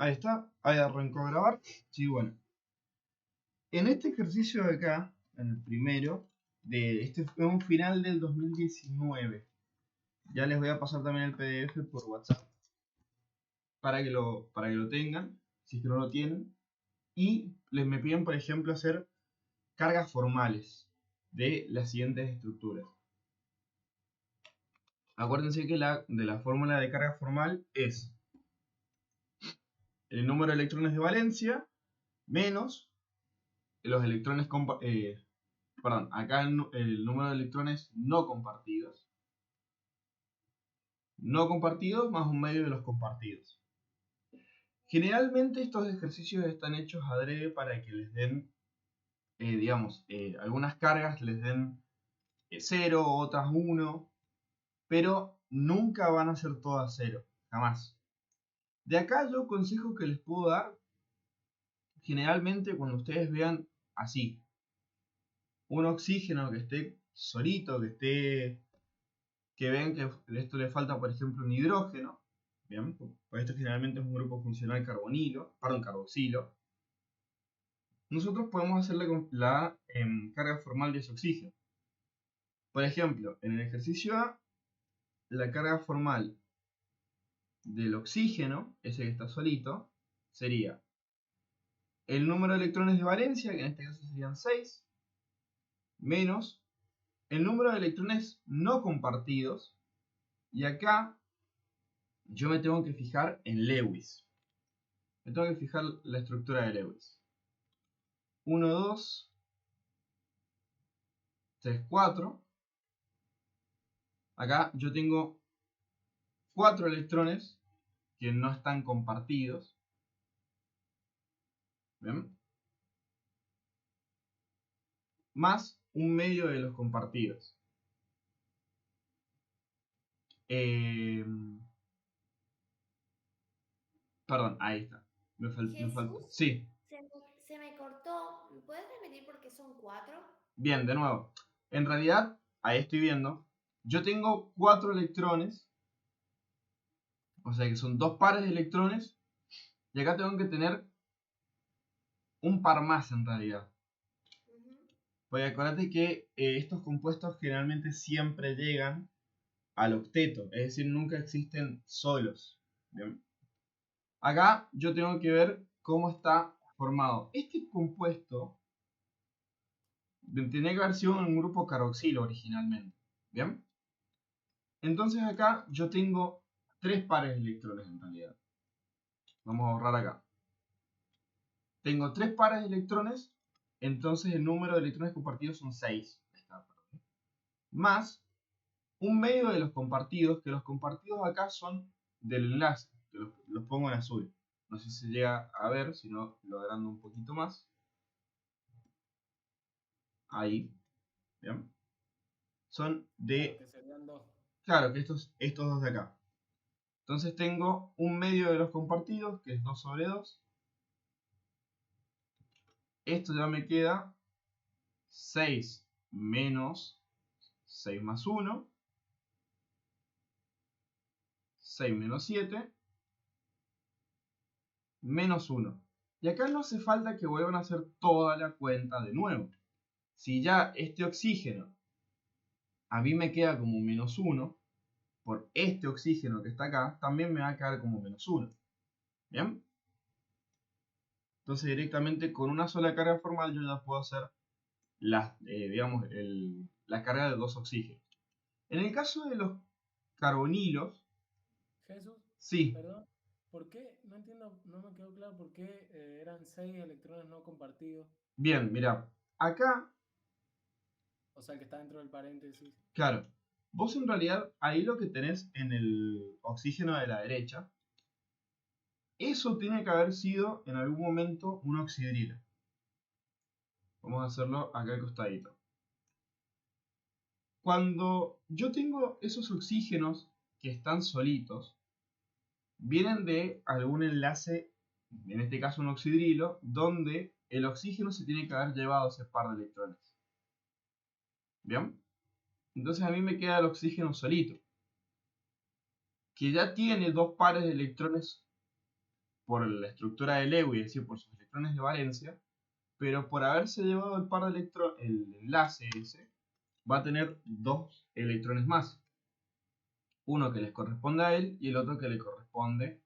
Ahí está, ahí arrancó a grabar. Sí, bueno. En este ejercicio de acá, en el primero, este fue un final del 2019. Ya les voy a pasar también el PDF por WhatsApp para que lo tengan, si es que no lo tienen. Y me piden, por ejemplo, hacer cargas formales de las siguientes estructuras. Acuérdense que de la fórmula de carga formal es el número de electrones de valencia menos los electrones acá el número de electrones no compartidos. No compartidos más un medio de los compartidos. Generalmente estos ejercicios están hechos adrede para que les den, algunas cargas les den 0, otras 1, pero nunca van a ser todas 0, jamás. De acá yo consejo que les puedo dar, generalmente cuando ustedes vean así, un oxígeno que esté solito, que ven que esto le falta, por ejemplo, un hidrógeno, ¿bien? Pues esto generalmente es un grupo funcional carboxilo. Nosotros podemos hacerle la carga formal de ese oxígeno. Por ejemplo, en el ejercicio A, la carga formal del oxígeno, ese que está solito, sería el número de electrones de valencia, que en este caso serían 6, menos el número de electrones no compartidos, y acá yo me tengo que fijar en Lewis. Me tengo que fijar la estructura de Lewis. 1, 2, 3, 4. Acá yo tengo 4 electrones que no están compartidos. ¿Ven? Más un medio de los compartidos. Eh, Perdón, ahí está. Me faltó. Jesús, Sí, se me cortó. ¿Puedes repetir por qué son 4? bien, de nuevo. En realidad, ahí estoy viendo. Yo tengo 4 electrones. O sea que son 2 pares de electrones. Y acá tengo que tener un par más en realidad. Pues acuérdate que estos compuestos generalmente siempre llegan al octeto. Es decir, nunca existen solos. ¿Bien? Acá yo tengo que ver cómo está formado. Este compuesto tenía que haber sido un grupo carboxilo originalmente. ¿Bien? Entonces acá yo tengo 3 pares de electrones en realidad. Vamos a borrar acá. Tengo 3 pares de electrones, entonces el número de electrones compartidos son 6. Más un medio de los compartidos, que los compartidos acá son del enlace, que los pongo en azul. No sé si se llega a ver, si no lo agrando un poquito más. Ahí, ¿bien? Son Claro, de, que serían dos. claro, que estos dos de acá. Entonces tengo un medio de los compartidos, que es 2 sobre 2. Esto ya me queda 6 menos 6 más 1. 6 menos 7. Menos 1. Y acá no hace falta que vuelvan a hacer toda la cuenta de nuevo. Si ya este oxígeno a mí me queda como menos 1, por este oxígeno que está acá, también me va a quedar como menos 1. ¿Bien? Entonces directamente con una sola carga formal yo ya puedo hacer la carga de 2 oxígenos. En el caso de los carbonilos, Jesús, sí, perdón, ¿por qué? No entiendo, no me quedó claro por qué eran 6 electrones no compartidos. bien, mira, acá, O sea, el que está dentro del paréntesis. claro, vos en realidad ahí lo que tenés en el oxígeno de la derecha, eso tiene que haber sido en algún momento un oxidrilo. Vamos a hacerlo acá al costadito. Cuando yo tengo esos oxígenos que están solitos, vienen de algún enlace, en este caso un oxidrilo, donde el oxígeno se tiene que haber llevado ese par de electrones. ¿Bien? Entonces a mí me queda el oxígeno solito, que ya tiene 2 pares de electrones por la estructura de Lewis, es decir, por sus electrones de valencia, pero por haberse llevado el par de electrones, el enlace ese, va a tener dos electrones más. Uno que les corresponde a él y el otro que le corresponde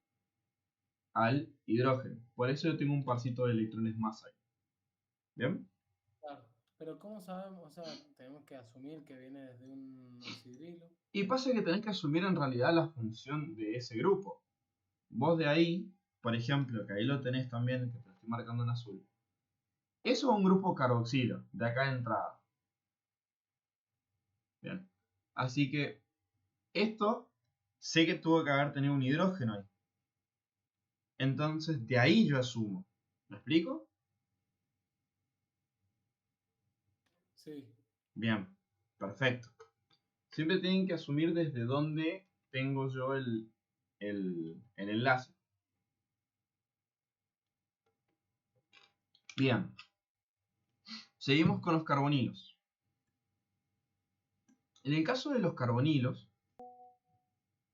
al hidrógeno. Por eso yo tengo un parcito de electrones más ahí. ¿Bien? Claro. Pero ¿cómo sabemos? O sea, tenemos que asumir que viene desde un oxidrilo. Y pasa que tenés que asumir en realidad la función de ese grupo. Vos de ahí, por ejemplo, que ahí lo tenés también, que te lo estoy marcando en azul. Eso es un grupo carboxilo, de acá de entrada. Bien. Así que esto sé que tuvo que haber tenido un hidrógeno ahí. Entonces de ahí yo asumo. ¿Me explico? Sí. Bien, perfecto. Siempre tienen que asumir desde dónde tengo yo el enlace. Bien, seguimos con los carbonilos. En el caso de los carbonilos,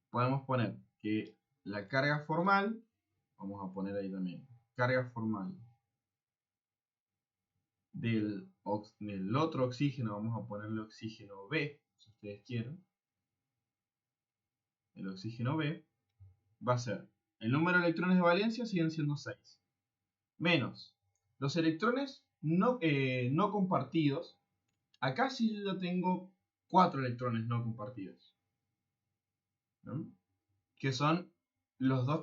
podemos poner que la carga formal, vamos a poner ahí también, carga formal del otro oxígeno, vamos a ponerle oxígeno B, si ustedes quieren. El oxígeno B va a ser, el número de electrones de valencia siguen siendo 6, menos los electrones no compartidos. Acá sí yo tengo 4 electrones no compartidos, ¿no? Que son los dos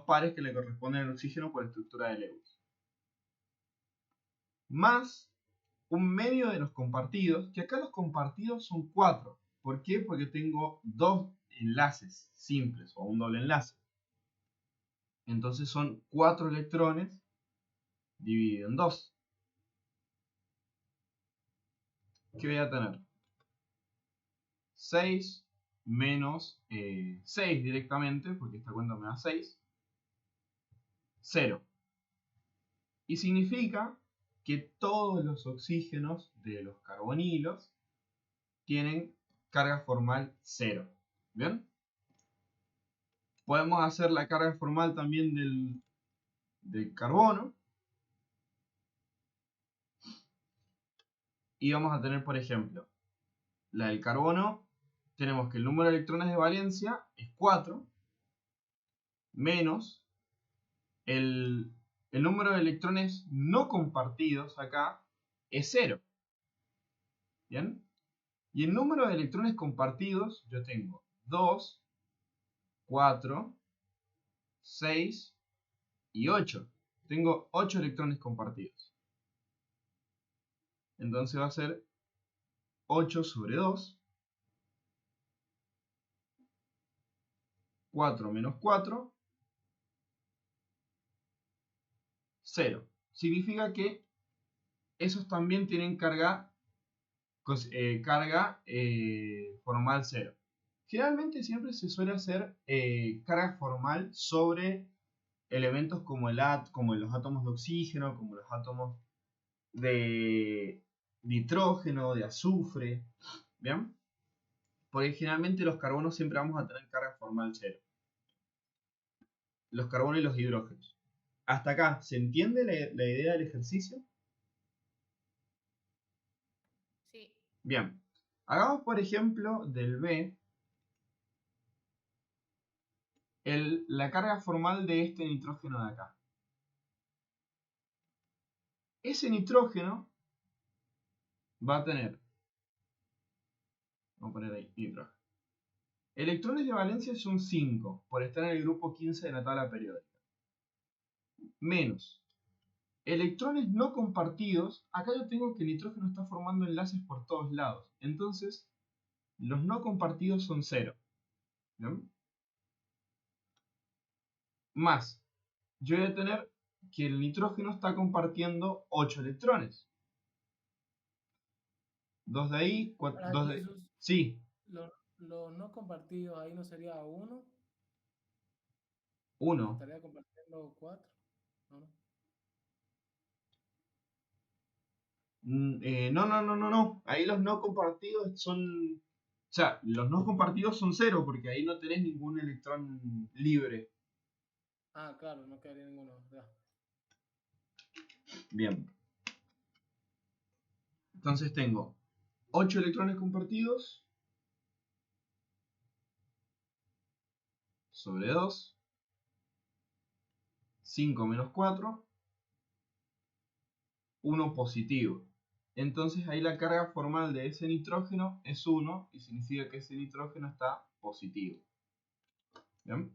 pares que le corresponden al oxígeno por estructura de Lewis. Más un medio de los compartidos, que acá los compartidos son 4. ¿Por qué? Porque tengo dos enlaces simples o un doble enlace. Entonces son 4 electrones dividido en 2. ¿Qué voy a tener? 6 menos 6 directamente, porque esta cuenta me da 6. 0. Y significa que todos los oxígenos de los carbonilos tienen carga formal 0. ¿Bien? Podemos hacer la carga formal también del carbono. Y vamos a tener, por ejemplo, la del carbono. Tenemos que el número de electrones de valencia es 4, menos el número de electrones no compartidos acá es 0. ¿Bien? Y el número de electrones compartidos yo tengo 2, 4, 6 y 8. Tengo 8 electrones compartidos. Entonces va a ser 8 sobre 2. 4 menos 4. 0. Significa que esos también tienen carga formal 0. Generalmente siempre se suele hacer carga formal sobre elementos como los átomos de oxígeno, como los átomos de nitrógeno, de azufre. ¿Bien? Porque generalmente los carbonos siempre vamos a tener carga formal 0. Los carbonos y los hidrógenos. ¿Hasta acá se entiende la idea del ejercicio? Sí. Bien. Hagamos por ejemplo del B la carga formal de este nitrógeno de acá. Ese nitrógeno va a tener, vamos a poner ahí, nitrógeno. Electrones de valencia son 5, por estar en el grupo 15 de la tabla periódica. Menos electrones no compartidos, acá yo tengo que el nitrógeno está formando enlaces por todos lados. Entonces, los no compartidos son 0. ¿Bien? Más, yo voy a tener que el nitrógeno está compartiendo 8 electrones. 2 de ahí, 4, Ahora, 2 de... Jesús, Sí, los no compartidos ahí no sería uno, 1. estaría compartiendo 4. ¿No? No. Ahí los no compartidos son... O sea, los no compartidos son 0 porque ahí no tenés ningún electrón libre. Ah, claro, no quedaría ninguno, ¿verdad? Bien. Entonces tengo 8 electrones compartidos sobre 2, 5 menos 4, 1 positivo. Entonces ahí la carga formal de ese nitrógeno es 1 y significa que ese nitrógeno está positivo. ¿Bien?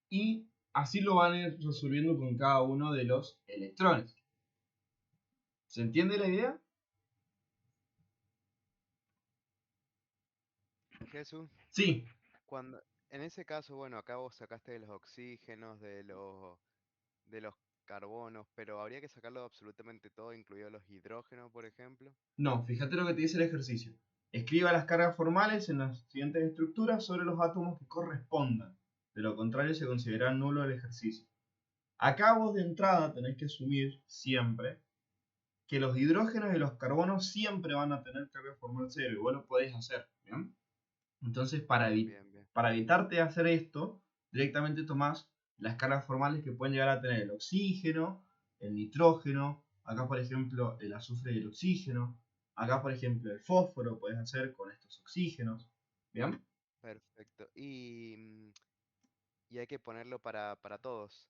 Y así lo van a ir resolviendo con cada uno de los electrones. ¿Se entiende la idea? Jesús, Sí. cuando, en ese caso, bueno, acá vos sacaste de los oxígenos, de los carbonos, pero habría que sacarlo de absolutamente todo, incluidos los hidrógenos, por ejemplo. No, fíjate lo que te dice el ejercicio. Escriba las cargas formales en las siguientes estructuras sobre los átomos que correspondan. De lo contrario se considera nulo el ejercicio. Acá vos de entrada tenés que asumir siempre que los hidrógenos y los carbonos siempre van a tener carga formal cero y vos lo podés hacer, ¿bien? Entonces Bien, bien, bien. para evitarte hacer esto, directamente tomás las cargas formales que pueden llegar a tener el oxígeno, el nitrógeno, acá por ejemplo el azufre y el oxígeno, acá por ejemplo el fósforo puedes hacer con estos oxígenos, ¿bien? Perfecto. Y hay que ponerlo para todos.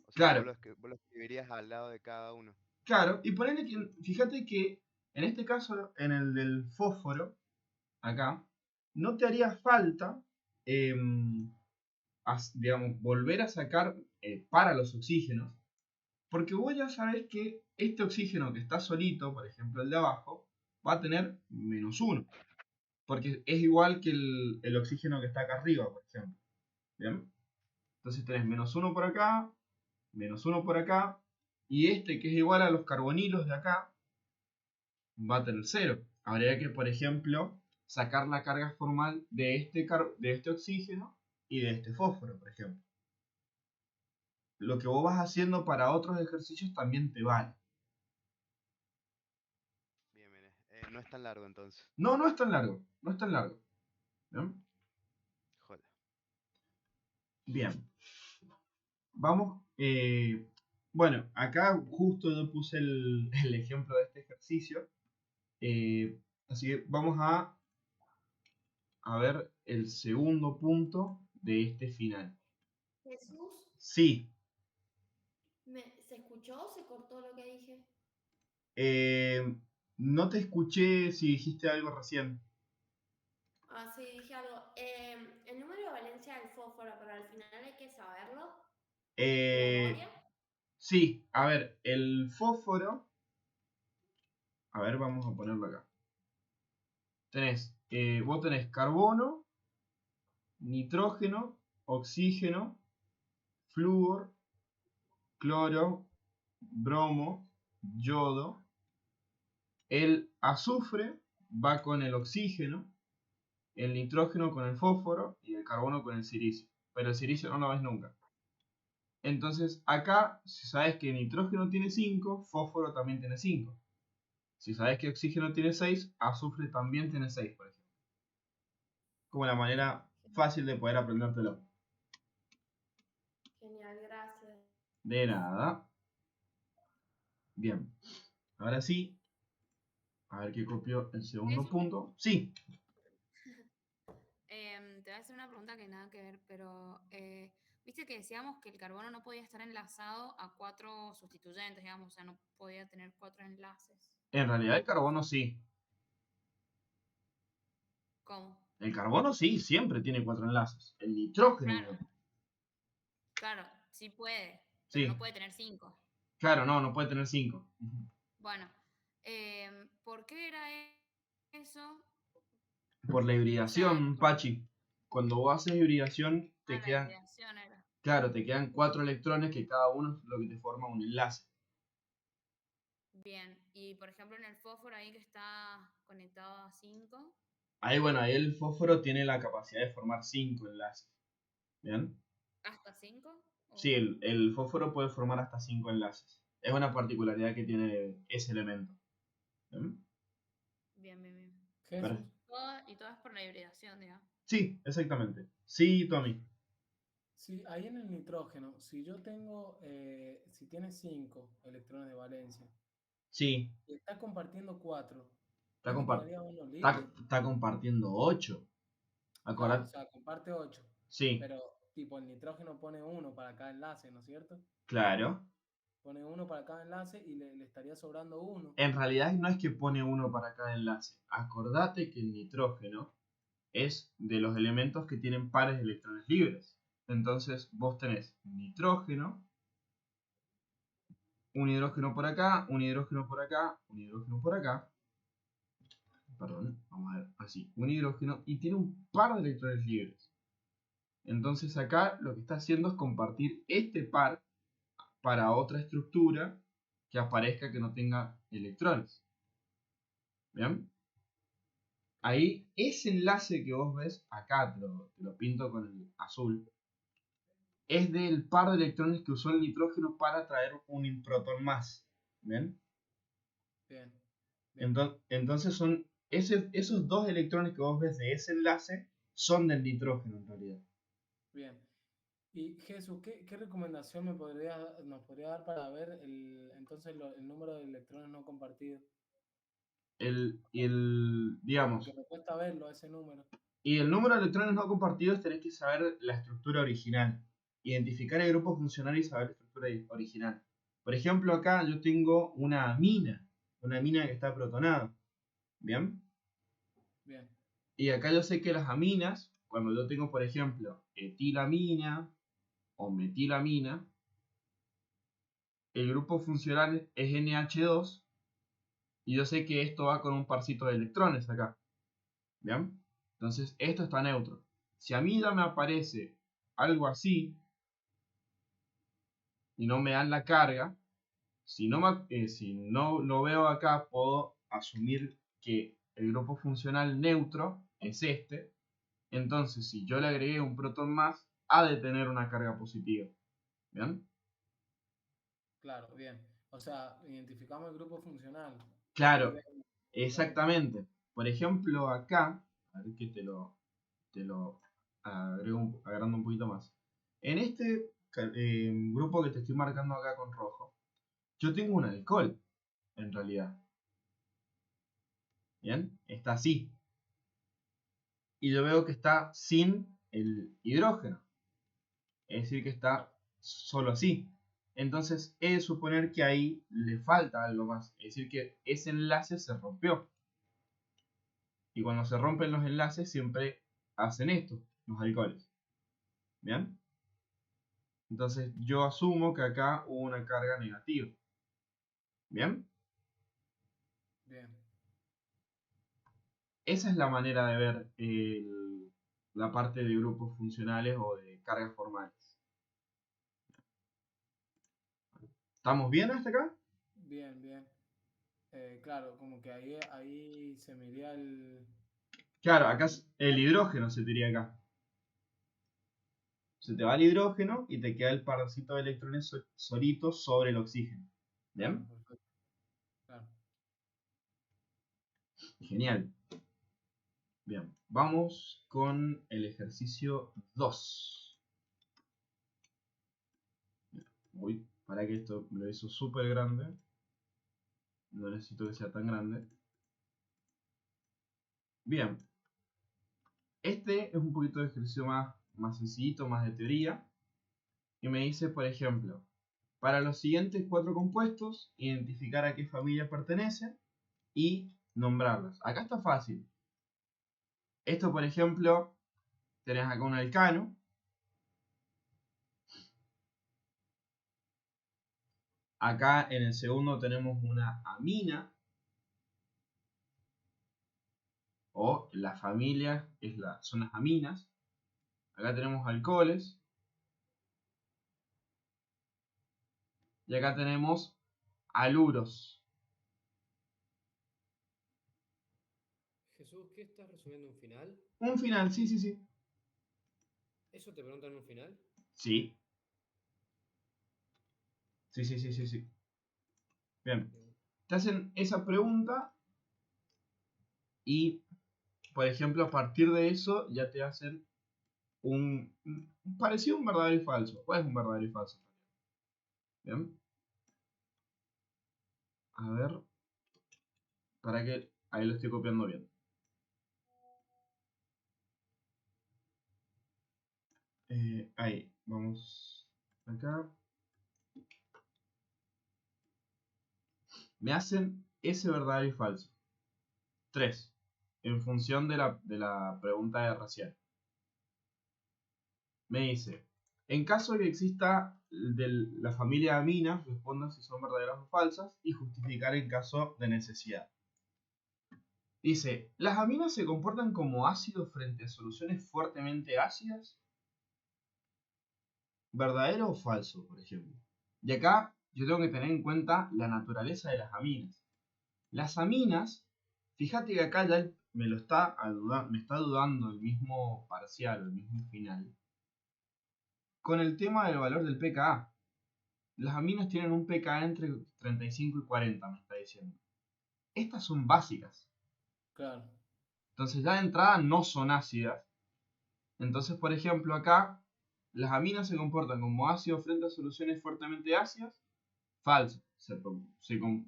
O sea, Claro, vos lo escribirías al lado de cada uno. claro, y ponele que, fíjate que en este caso, en el del fósforo, acá, no te haría falta, digamos, volver a sacar para los oxígenos, porque vos ya sabés que este oxígeno que está solito, por ejemplo el de abajo, va a tener -1, porque es igual que el oxígeno que está acá arriba, por ejemplo. ¿Bien? Entonces tenés -1 por acá, -1 por acá, y este que es igual a los carbonilos de acá, va a tener 0. Habría que, por ejemplo, sacar la carga formal de este oxígeno y de este fósforo, por ejemplo. Lo que vos vas haciendo para otros ejercicios también te vale. Bien, bien. No es tan largo entonces. No, no es tan largo, no es tan largo. ¿Bien? Joder. Bien. Vamos. Bueno, acá justo yo puse el ejemplo de este ejercicio. Así que vamos a ver el segundo punto de este final. Jesús, Sí, ¿se escuchó o se cortó lo que dije? no te escuché si dijiste algo recién. Ah, sí, dije algo. El número de valencia del fósforo, pero al final hay que saberlo de Eh, memoria. sí, a ver, el fósforo. A ver, vamos a ponerlo acá. Vos tenés carbono, nitrógeno, oxígeno, flúor, cloro, bromo, yodo. El azufre va con el oxígeno, el nitrógeno con el fósforo y el carbono con el silicio. Pero el silicio no lo ves nunca. Entonces acá, si sabes que nitrógeno tiene 5, fósforo también tiene 5. Si sabes que oxígeno tiene 6, azufre también tiene 6, por ejemplo. Como la manera fácil de poder aprendértelo. Genial, gracias. De nada. Bien. Ahora sí. A ver qué copió el segundo Jesús, punto. Sí. te voy a hacer una pregunta que nada que ver, pero viste que decíamos que el carbono no podía estar enlazado a 4 sustituyentes, digamos, o sea, no podía tener 4 enlaces. En realidad el carbono sí. ¿Cómo? El carbono sí, siempre tiene 4 enlaces. El nitrógeno Claro, no. claro, sí puede, pero no Sí. puede tener 5. Claro, no, no puede tener 5. Bueno, ¿por qué era eso? Por la O sea, hibridación, Pachi. Cuando vos haces hibridación, te la quedan, hibridación era. claro, te quedan 4 electrones que cada uno es lo que te forma un enlace. Bien, y por ejemplo en el fósforo ahí que está conectado a 5. Ahí, bueno, ahí el fósforo tiene la capacidad de formar 5 enlaces. ¿Bien? ¿Hasta 5? Sí, el fósforo puede formar hasta 5 enlaces. Es una particularidad que tiene ese elemento. ¿Bien? Bien, bien, bien. Jesús, Pero- Y todo es por la hibridación, digamos. sí, exactamente. Sí, Tommy. Sí, ahí en el nitrógeno, si yo tengo, si tiene 5 electrones de valencia Sí, y está compartiendo 4, está, ¿no me compar- quedaría uno está, libre? está compartiendo 8. Claro, o Acordate. sea, comparte 8, Sí, pero tipo el nitrógeno pone 1 para cada enlace, ¿no es cierto? claro. Pone 1 para cada enlace y le estaría sobrando 1. En realidad no es que pone uno para cada enlace. Acordate que el nitrógeno es de los elementos que tienen pares de electrones libres. Entonces vos tenés nitrógeno, un hidrógeno por acá, un hidrógeno por acá, un hidrógeno por acá. Perdón, vamos a ver, así, un hidrógeno y tiene un par de electrones libres. Entonces acá lo que está haciendo es compartir este par para otra estructura que aparezca que no tenga electrones. ¿Bien? Ahí, ese enlace que vos ves acá, te lo pinto con el azul, es del par de electrones que usó el nitrógeno para traer un protón más. ¿Bien? Bien, bien, Entonces son esos dos electrones que vos ves de ese enlace son del nitrógeno en realidad. bien. Y Jesús, ¿qué recomendación nos podría dar para ver entonces el número de electrones no compartidos? Digamos, Porque me cuesta verlo ese número. y el número de electrones no compartidos tenés que saber la estructura original. Identificar el grupo funcional y saber la estructura original. Por ejemplo, acá yo tengo una mina que está protonada. ¿Bien? Bien, Y acá yo sé que las aminas, cuando yo tengo, por ejemplo, etilamina o metilamina, el grupo funcional es NH2 y yo sé que esto va con un parcito de electrones acá. ¿Bien? Entonces esto está neutro. Si a mí ya me aparece algo así y no me dan la carga, si no lo veo acá, puedo asumir que el grupo funcional neutro es este. Entonces, si yo le agregué un protón más, ha de tener una carga positiva. ¿Bien? claro, bien. O sea, identificamos el grupo funcional. Después Claro, vemos. exactamente. Por ejemplo, acá, a ver que te lo agrando un poquito más. En este grupo que te estoy marcando acá con rojo, yo tengo un alcohol, en realidad. ¿Bien? Está así. Y yo veo que está sin el hidrógeno. Es decir, que está solo así. Entonces, he de suponer que ahí le falta algo más. Es decir, que ese enlace se rompió. Y cuando se rompen los enlaces, siempre hacen esto, los alcoholes. ¿Bien? Entonces, yo asumo que acá hubo una carga negativa. ¿Bien? Bien, Esa es la manera de ver la parte de grupos funcionales o de cargas formales. ¿Estamos bien hasta acá? bien, bien. Claro, como que ahí se me iría el... Claro, acá el hidrógeno se te iría acá. Se te va el hidrógeno y te queda el parcito de electrones solitos sobre el oxígeno. Claro, ¿Bien? perfecto. Claro. Genial. Bien, vamos con el ejercicio 2. Uy, para que esto lo hizo súper grande. No necesito que sea tan grande. Bien, este es un poquito de ejercicio más sencillito, más de teoría. Y me dice, por ejemplo, para los siguientes 4 compuestos, identificar a qué familia pertenecen y nombrarlos. Acá está fácil. Esto, por ejemplo, tenés acá un alcano. Acá en el segundo tenemos una amina. O la familia son las aminas. Acá tenemos alcoholes. Y acá tenemos aluros. Jesús, ¿qué estás resumiendo un final? Un final, sí, sí, sí. ¿Eso te preguntan en un final? Sí. Sí, sí, sí, sí, sí. Bien. Bien. Te hacen esa pregunta y, por ejemplo, a partir de eso ya te hacen parecido a un verdadero y falso. ¿Cuál es un verdadero y falso? Bien. A ver. Para que ahí lo estoy copiando bien. Ahí, vamos acá. Me hacen ese verdadero y falso. 3. En función de la pregunta de recién. Me dice, en caso de que exista la familia de aminas, responda si son verdaderas o falsas y justificar en caso de necesidad. Dice, ¿las aminas se comportan como ácidos frente a soluciones fuertemente ácidas? ¿Verdadero o falso, por ejemplo? Y acá yo tengo que tener en cuenta la naturaleza de las aminas. Las aminas, fíjate que acá ya me está dudando el mismo parcial, el mismo final, con el tema del valor del pKa. Las aminas tienen un pKa entre 35 y 40, me está diciendo. Estas son básicas. Claro. Entonces ya de entrada no son ácidas. Entonces, por ejemplo, acá las aminas se comportan como ácidos frente a soluciones fuertemente ácidas. Falso.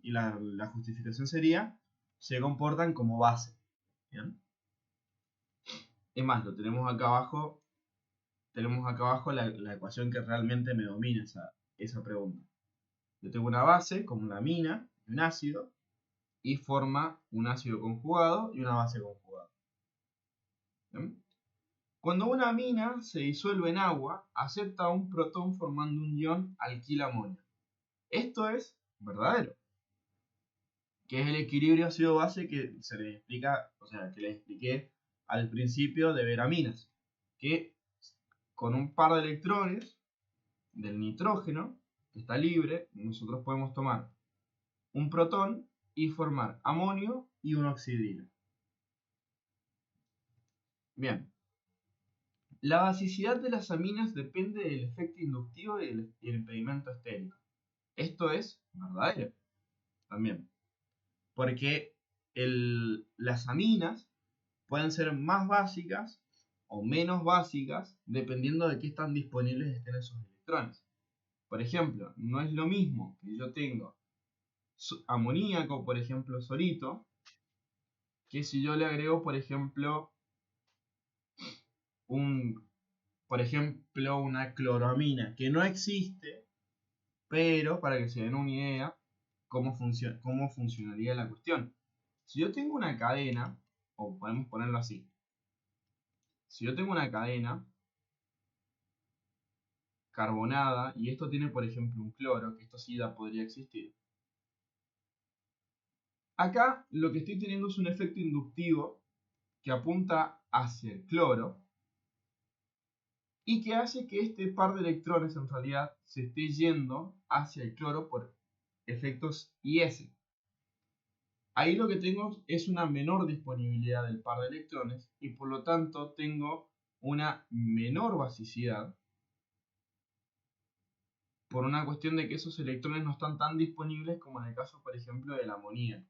Y la justificación sería, se comportan como base. ¿Bien? Es más, lo tenemos acá abajo. Tenemos acá abajo la ecuación que realmente me domina esa pregunta. Yo tengo una base, como la amina, un ácido, y forma un ácido conjugado y una base conjugada. ¿Bien? Cuando una amina se disuelve en agua, acepta un protón formando un ion alquilamonio. Esto es verdadero, que es el equilibrio ácido-base que se les explica, o sea, que les expliqué al principio de ver aminas, que con un par de electrones del nitrógeno, que está libre, nosotros podemos tomar un protón y formar amonio y un oxidrilo. Bien. La basicidad de las aminas depende del efecto inductivo y el impedimento estérico. Esto es verdadero también. Porque las aminas pueden ser más básicas o menos básicas dependiendo de qué tan disponibles estén esos electrones. Por ejemplo, no es lo mismo que yo tengo amoníaco, por ejemplo, solito, que si yo le agrego, por ejemplo, una cloramina que no existe, pero para que se den una idea cómo funcionaría la cuestión. Si yo tengo una cadena, o podemos ponerlo así, si yo tengo una cadena carbonada y esto tiene por ejemplo un cloro, que esto sí ya podría existir. Acá lo que estoy teniendo es un efecto inductivo que apunta hacia el cloro y que hace que este par de electrones en realidad se esté yendo hacia el cloro por efectos IS. Ahí lo que tengo es una menor disponibilidad del par de electrones y por lo tanto tengo una menor basicidad por una cuestión de que esos electrones no están tan disponibles como en el caso, por ejemplo, del amoníaco.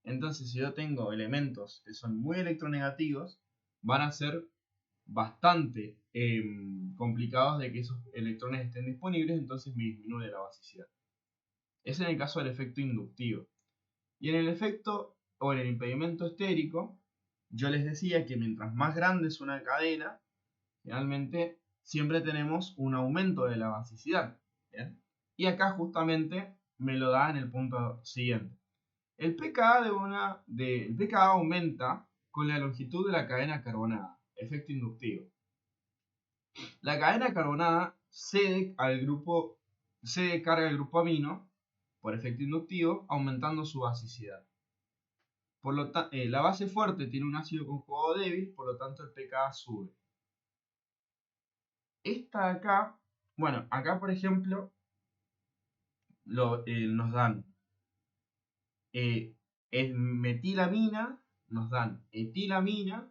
Entonces, si yo tengo elementos que son muy electronegativos, van a ser bastante complicados de que esos electrones estén disponibles, entonces me disminuye la basicidad. Es en el caso del efecto inductivo. Y en el efecto o en el impedimento estérico, yo les decía que mientras más grande es una cadena, realmente siempre tenemos un aumento de la basicidad. ¿Bien? Y acá justamente me lo da en el punto siguiente. El pKa, el pKa aumenta con la longitud de la cadena carbonada, efecto inductivo. La cadena carbonada cede carga al grupo amino por efecto inductivo, aumentando su basicidad. Por lo la base fuerte tiene un ácido conjugado débil, por lo tanto el pKa sube. Esta de acá, bueno, acá por ejemplo nos dan metilamina, nos dan etilamina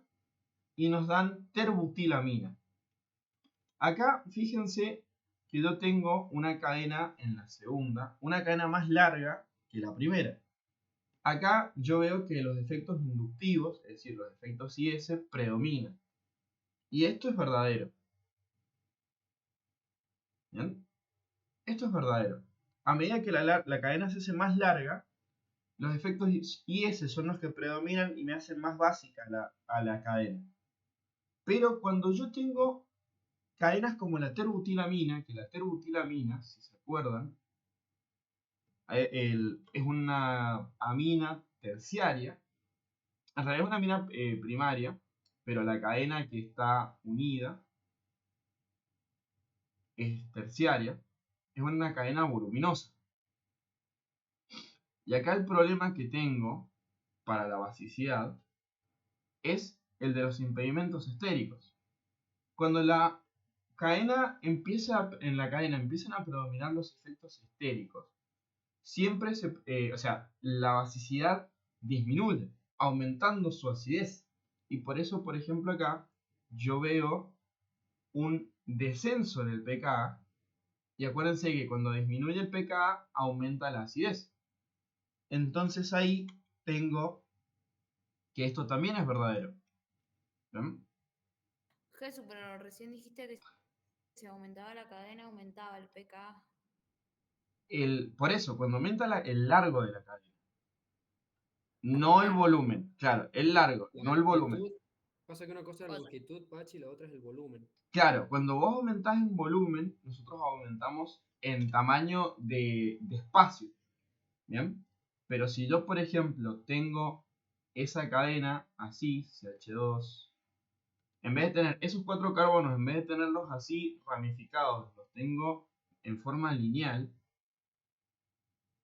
y nos dan terbutilamina. Acá fíjense que yo tengo una cadena en la segunda, una cadena más larga que la primera. Acá yo veo que los efectos inductivos, es decir, los efectos IS, predominan. Y esto es verdadero. ¿Bien? Esto es verdadero. A medida que la cadena se hace más larga, los efectos IS son los que predominan y me hacen más básica a la cadena. Pero cuando yo tengo cadenas como la terbutilamina, que la terbutilamina, si se acuerdan, es una amina terciaria, en realidad es una amina primaria, pero la cadena que está unida es terciaria, es una cadena voluminosa. Y acá el problema que tengo para la basicidad es el de los impedimentos estéricos. Cuando en la cadena empiezan a predominar los efectos estéricos, siempre la basicidad disminuye, aumentando su acidez. Y por eso, por ejemplo, acá yo veo un descenso del pKa. Y acuérdense que cuando disminuye el pKa, aumenta la acidez. Entonces ahí tengo que esto también es verdadero. ¿Ven? Jesús, pero recién dijiste que si aumentaba la cadena, aumentaba el pKa. Por eso, cuando aumenta el largo de la cadena, no el volumen, claro, el largo, La no el volumen. longitud, pasa que una cosa es la longitud, Pachi, y la otra es el volumen. Claro, cuando vos aumentás en volumen, nosotros aumentamos en tamaño de espacio. ¿Bien? Pero si yo, por ejemplo, tengo esa cadena así, CH2, en vez de tener esos 4 carbonos, en vez de tenerlos así ramificados, los tengo en forma lineal,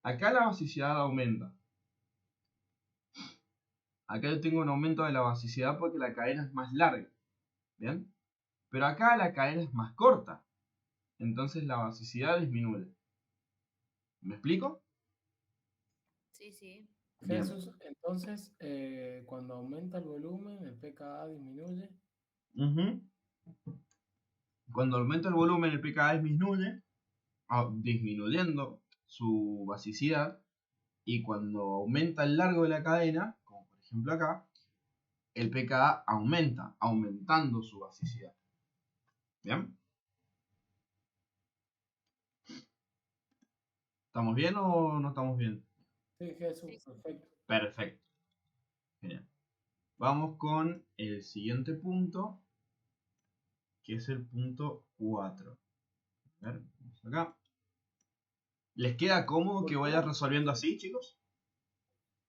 acá la basicidad aumenta. Acá yo tengo un aumento de la basicidad porque la cadena es más larga. ¿Bien? Pero acá la cadena es más corta. Entonces la basicidad disminuye. ¿Me explico? Sí, sí. Bien. Jesús, entonces, cuando aumenta el volumen, el pKa disminuye. Ujú. Cuando aumenta el volumen, el pKa disminuye, disminuyendo su basicidad. Y cuando aumenta el largo de la cadena, como por ejemplo acá, el pKa aumenta, aumentando su basicidad. ¿Bien? ¿Estamos bien o no estamos bien? Sí, Jesús, perfecto. Perfecto. Genial. Vamos con el siguiente punto, que es el punto 4. A ver, vamos acá. ¿Les queda cómodo que vaya resolviendo así, chicos?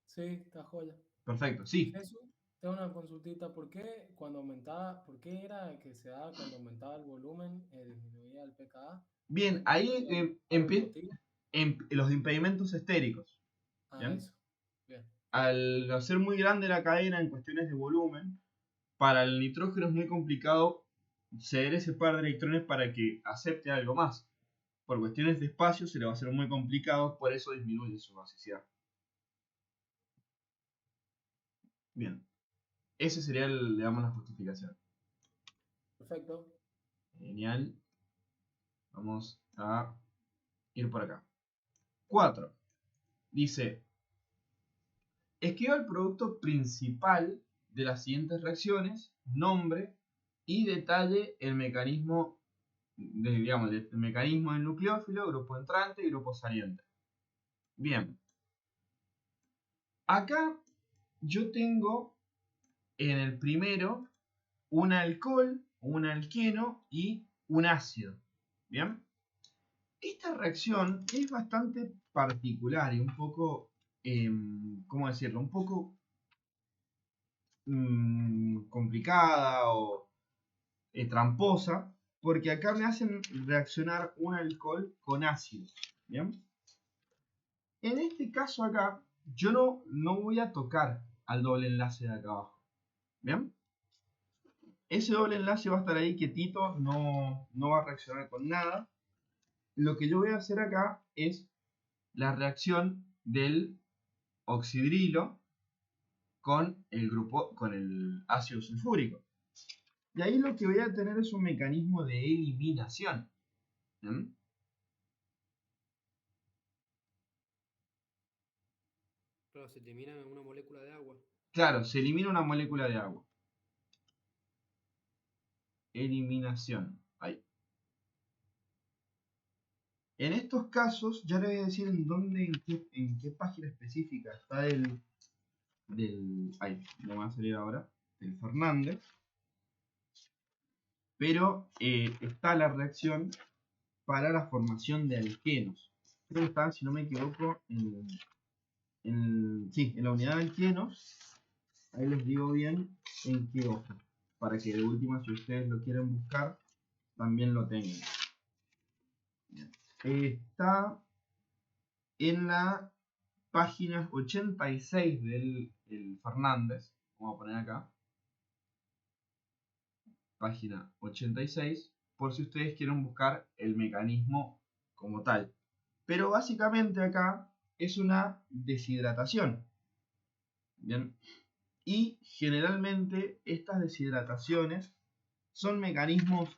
Sí, está joya. Perfecto, sí. Jesús, tengo una consultita. ¿Por qué era que se daba cuando aumentaba el volumen, disminuía el pKa? Bien, ahí empiezan ¿Motivo? los impedimentos estéricos. ¿Bien? Eso. Bien. Al hacer muy grande la cadena en cuestiones de volumen, para el nitrógeno es muy complicado ceder ese par de electrones para que acepte algo más. Por cuestiones de espacio se le va a hacer muy complicado, por eso disminuye su basicidad. Bien, ese sería digamos, la justificación. Perfecto. Genial. Vamos a ir por acá. 4. Dice, escriba el producto principal de las siguientes reacciones, nombre y detalle el mecanismo el mecanismo del nucleófilo, grupo entrante y grupo saliente. Bien. Acá yo tengo en el primero un alcohol, un alqueno y un ácido. Bien. Esta reacción es bastante particular y un poco, ¿cómo decirlo? Un poco complicada o tramposa, porque acá me hacen reaccionar un alcohol con ácido. ¿Bien? En este caso acá, yo no voy a tocar al doble enlace de acá abajo. ¿Bien? Ese doble enlace va a estar ahí quietito, no va a reaccionar con nada. Lo que yo voy a hacer acá es la reacción del oxidrilo con el ácido sulfúrico. Y ahí lo que voy a tener es un mecanismo de eliminación. ¿Mm? Claro, se elimina una molécula de agua. Claro, se elimina una molécula de agua. Eliminación. Ahí. En estos casos, ya le voy a decir en qué página específica está ay, no me va a salir ahora, del Fernández. Pero está la reacción para la formación de alquenos. Creo que está, si no me equivoco, sí, en la unidad de alquenos. Ahí les digo bien en qué hoja, para que de última, si ustedes lo quieren buscar, también lo tengan. Bien. Está en la página 86 del Fernández. Vamos a poner acá. Página 86, por si ustedes quieren buscar el mecanismo como tal. Pero básicamente acá es una deshidratación. Bien. Y generalmente estas deshidrataciones son mecanismos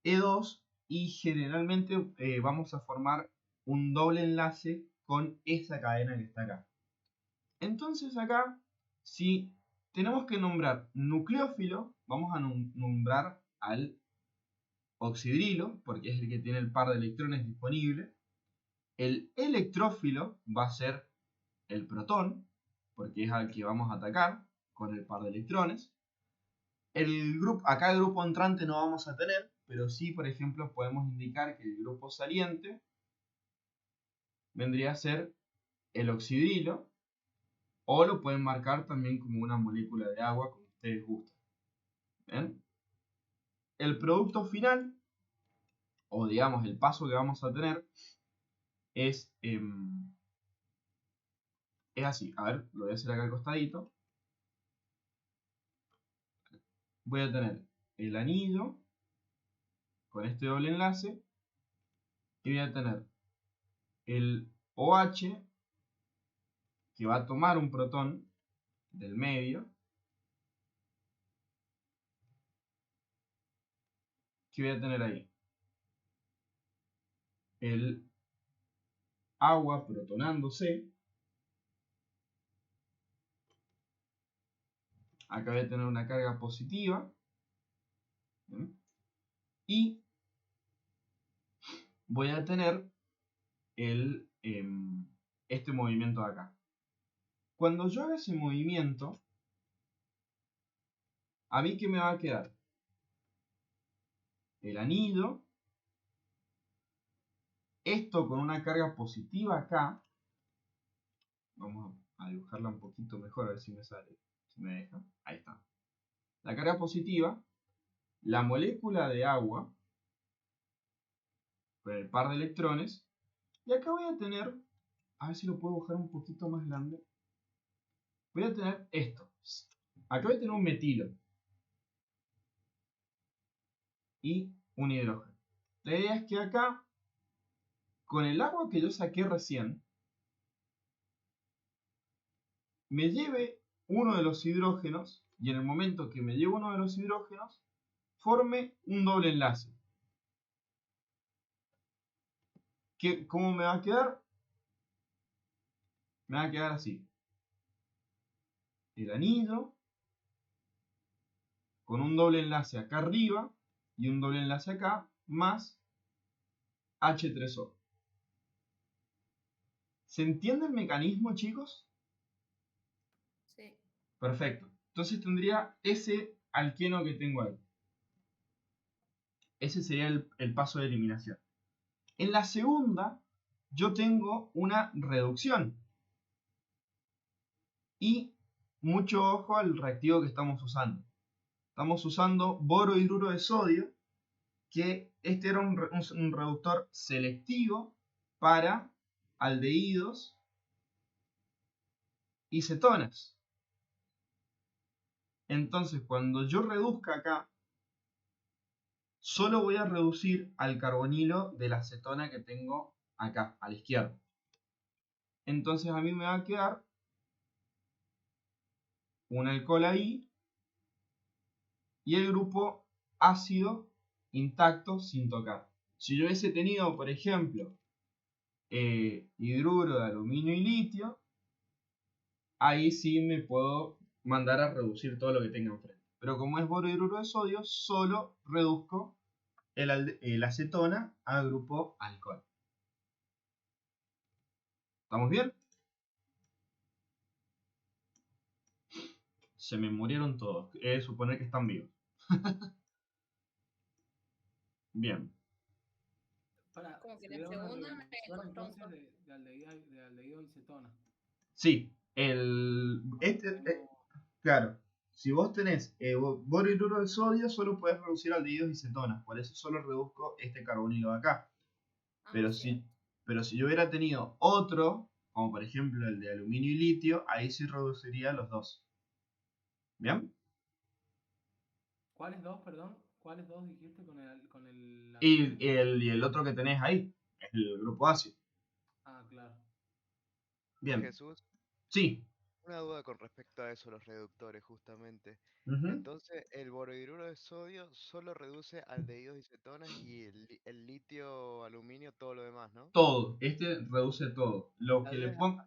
E2 y generalmente vamos a formar un doble enlace con esa cadena que está acá. Entonces acá, si tenemos que nombrar nucleófilo, vamos a nombrar al oxidrilo, porque es el que tiene el par de electrones disponible. El electrófilo va a ser el protón, porque es al que vamos a atacar con el par de electrones. Acá el grupo entrante no vamos a tener, pero sí, por ejemplo, podemos indicar que el grupo saliente vendría a ser el oxidrilo, o lo pueden marcar también como una molécula de agua, como ustedes gusten. ¿Ven? El producto final, o digamos el paso que vamos a tener, es así. A ver, lo voy a hacer acá al costadito. Voy a tener el anillo con este doble enlace y voy a tener el OH que va a tomar un protón del medio, que voy a tener ahí el agua protonándose. Acá voy a tener una carga positiva. ¿Sí? Y voy a tener este movimiento de acá. Cuando yo haga ese movimiento, ¿a mí qué me va a quedar? El anillo, esto con una carga positiva acá. Vamos a dibujarla un poquito mejor, a ver si me sale, si me deja. Ahí está. La carga positiva, la molécula de agua con el par de electrones, y acá voy a tener, a ver si lo puedo dibujar un poquito más grande, voy a tener esto. Acá voy a tener un metilo y un hidrógeno. La idea es que acá, con el agua que yo saqué recién, me lleve uno de los hidrógenos, y en el momento que me lleve uno de los hidrógenos, forme un doble enlace. ¿Cómo me va a quedar? Me va a quedar así. El anillo con un doble enlace acá arriba y un doble enlace acá, más H3O. ¿Se entiende el mecanismo, chicos? Sí. Perfecto. Entonces tendría ese alqueno que tengo ahí. Ese sería el paso de eliminación. En la segunda, yo tengo una reducción. Y mucho ojo al reactivo que estamos usando. Estamos usando borohidruro de sodio, que este era un reductor selectivo para aldehídos y cetonas. Entonces, cuando yo reduzca acá, solo voy a reducir al carbonilo de la cetona que tengo acá, a la izquierda. Entonces a mí me va a quedar un alcohol ahí y el grupo ácido intacto sin tocar. Si yo hubiese tenido, por ejemplo, hidruro de aluminio y litio, ahí sí me puedo mandar a reducir todo lo que tenga enfrente. Pero como es borohidruro de sodio, solo reduzco la acetona al grupo alcohol. ¿Estamos bien? Se me murieron todos. He de suponer que están vivos. Bien. Para, Como que la sería una segunda me reducción costó un entonces poco. de aldehído y cetona. Sí. Tenemos- Claro. Si vos tenés boro de sodio, solo podés reducir aldehídos y cetonas. Por eso solo reduzco este carbonilo de acá. Pero Cierto. si yo hubiera tenido otro, como por ejemplo el de aluminio y litio, ahí sí reduciría los dos. ¿Bien? ¿Cuáles dos, perdón? ¿Cuáles dos dijiste con el Y aluminio? el otro que tenés ahí, el grupo ácido. Ah, claro. Bien. Jesús, Sí. una duda con respecto a eso, los reductores, justamente. Ujú. Entonces, el borhidruro de sodio solo reduce aldehídos y cetonas y el litio, aluminio, todo lo demás, ¿no? Todo. Este reduce todo. Lo que Tal le vez, pongo.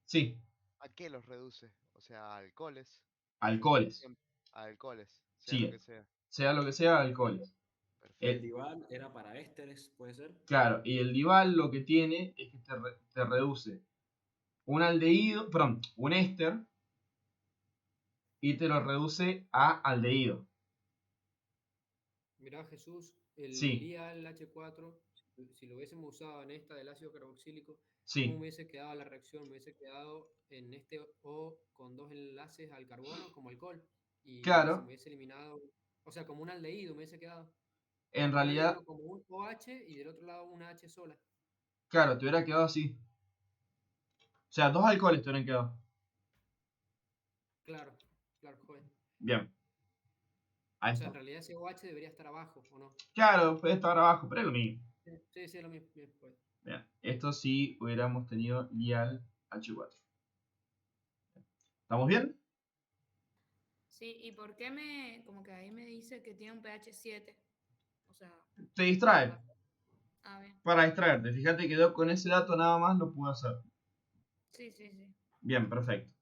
Sí. ¿a qué los reduce? O sea, alcoholes, Alcoholes. a alcoholes, sea lo Sí. que sea. Sea lo que sea, alcoholes. Y el Perfecto. Dival era para ésteres, ¿puede ser? Claro. Y el Dival lo que tiene es que te reduce un aldehído, perdón, un éster y te lo reduce a aldehído. Mirá, Jesús, el Sí. Lial H4, si lo hubiésemos usado en esta del ácido carboxílico, ¿cómo me Sí. hubiese quedado la reacción? Me hubiese quedado en este O con dos enlaces al carbono como alcohol. Y se me Claro. hubiese eliminado, o sea, como un aldehído me hubiese quedado. En Un realidad, aldehído como un OH y del otro lado una H sola. claro, te hubiera quedado así. O sea, dos alcoholes te hubieran quedado. Claro, claro, joder. Bien. Ahí O sea, está. en realidad ese OH debería estar abajo, ¿o no? Claro, puede estar abajo, pero es lo mismo. Sí, sí, es lo mismo. Bien, pues. Bien. Esto sí hubiéramos tenido Lial H4. ¿Estamos bien? Sí, ¿y por qué como que ahí me dice que tiene un pH 7? O sea, Te distrae. bien. Para distraerte. Fíjate que yo con ese dato nada más lo pude hacer. Sí, sí, sí. Bien, perfecto.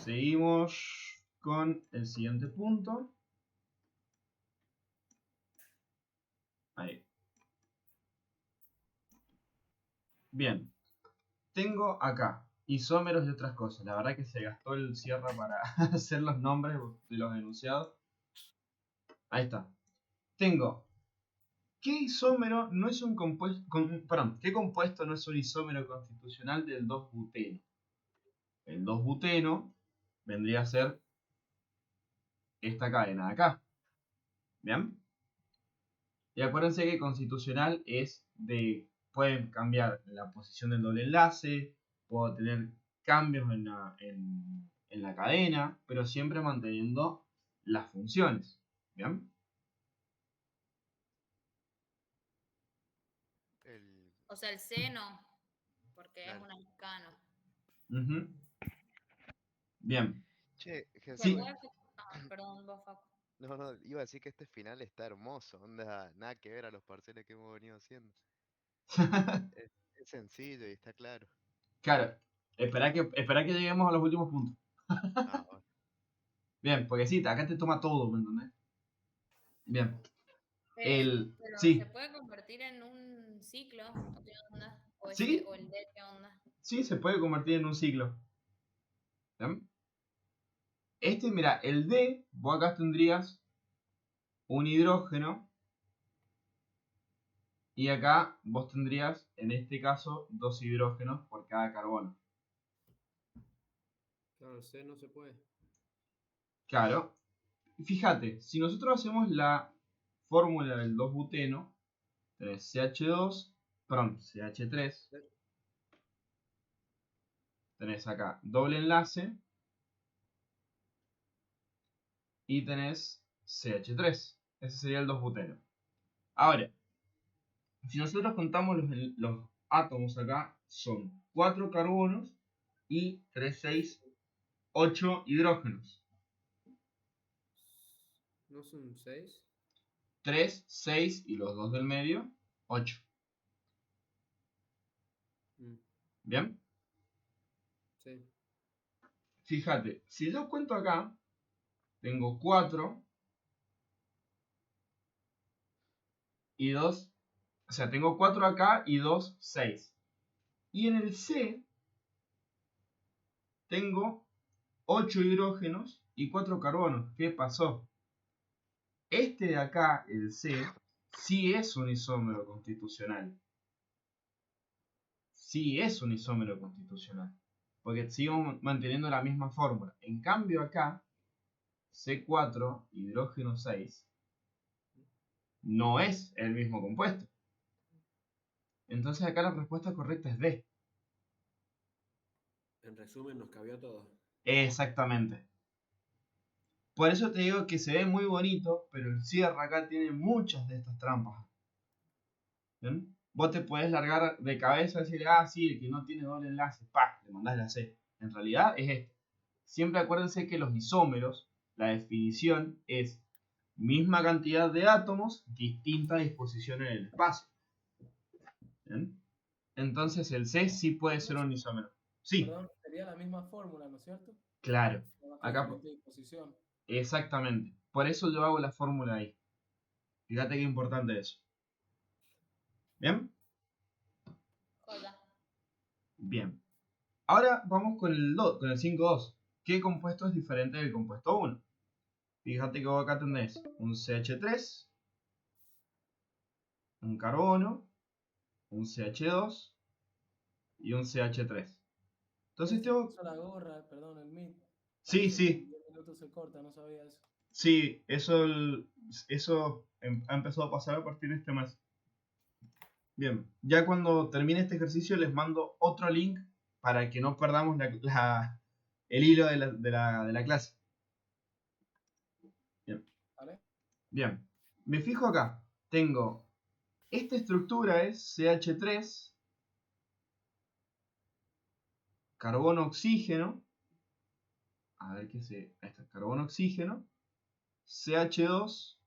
Seguimos con el siguiente punto. Ahí. Bien. Tengo acá isómeros y otras cosas. La verdad que se gastó el Sierra para hacer los nombres de los enunciados. Ahí está. Tengo. ¿Qué isómero no es un compuesto? Perdón, ¿qué compuesto no es un isómero constitucional del 2-buteno? El 2-buteno vendría a ser esta cadena de acá. ¿Bien? Y acuérdense que constitucional es de. Pueden cambiar la posición del doble enlace, puedo tener cambios en la cadena, pero siempre manteniendo las funciones. ¿Bien? El, O sea, el C no, porque es claro. un alcano. Ujú. Bien. Che, ¿Se Jesús, Sí. puede? Perdón, vos, Facu. no, iba a decir que este final está hermoso, onda, nada que ver a los parciales que hemos venido haciendo. Es sencillo y está claro. Claro. Espera que lleguemos a los últimos puntos. Ah, bueno. Bien, porque sí, acá te toma todo, ¿me entendés? Bien. Pero ¿se Sí. puede convertir en un ciclo? ¿O qué onda? Sí. O el D, ¿qué onda? Sí, se puede convertir en un ciclo. ¿Bien? Mira, el D, vos acá tendrías un hidrógeno y acá vos tendrías, en este caso, dos hidrógenos por cada carbono. Claro, el C no se puede. Claro. Y fíjate, si nosotros hacemos la fórmula del 2-buteno, tenés CH2, perdón, CH3, tenés acá doble enlace y tenés CH3. Ese sería el 2-buteno. Ahora, si nosotros contamos los átomos acá, son 4 carbonos y 3, 6, 8 hidrógenos. ¿No son 6? 3, 6 y los dos del medio, 8. ¿Bien? Sí. Fíjate, si yo cuento acá, tengo 4, y 2. O sea, tengo 4 acá y 2, 6. Y en el C tengo 8 hidrógenos y 4 carbonos. ¿Qué pasó? Este de acá, el C, sí es un isómero constitucional. Sí es un isómero constitucional. Porque sigo manteniendo la misma fórmula. En cambio acá, C4, hidrógeno 6, no es el mismo compuesto. Entonces acá la respuesta correcta es D. En resumen, nos cabió todo. Exactamente. Por eso te digo que se ve muy bonito, pero el cierre acá tiene muchas de estas trampas. ¿Bien? Vos te podés largar de cabeza y decir, ah, sí, el que no tiene doble enlace, ¡pah! Le mandás la C. En realidad es este. Siempre acuérdense que los isómeros, la definición es misma cantidad de átomos, distinta disposición en el espacio. ¿Bien? Entonces el C sí puede ser un isómero. Sí. Perdón, sería la misma fórmula, ¿no es cierto? Claro. Acá. Exactamente. Por eso yo hago la fórmula ahí. Fíjate qué importante es. ¿Bien? Hola. Bien. Ahora vamos con el 5,2. ¿Qué compuesto es diferente del compuesto 1? Fíjate que vos acá tenés un CH3, un carbono, un CH2 y un CH3. Entonces tengo... la gorra, perdón, el MIT. Sí, sí. 10 minutos se corta, no sabía eso. Sí, eso ha empezado a pasar a partir de este mes. Bien, ya cuando termine este ejercicio les mando otro link para que no perdamos el hilo de la clase. Bien. ¿Vale? Bien, me fijo acá. Tengo, esta estructura es CH3, carbono oxígeno. A ver qué es esto, carbono oxígeno, CH2,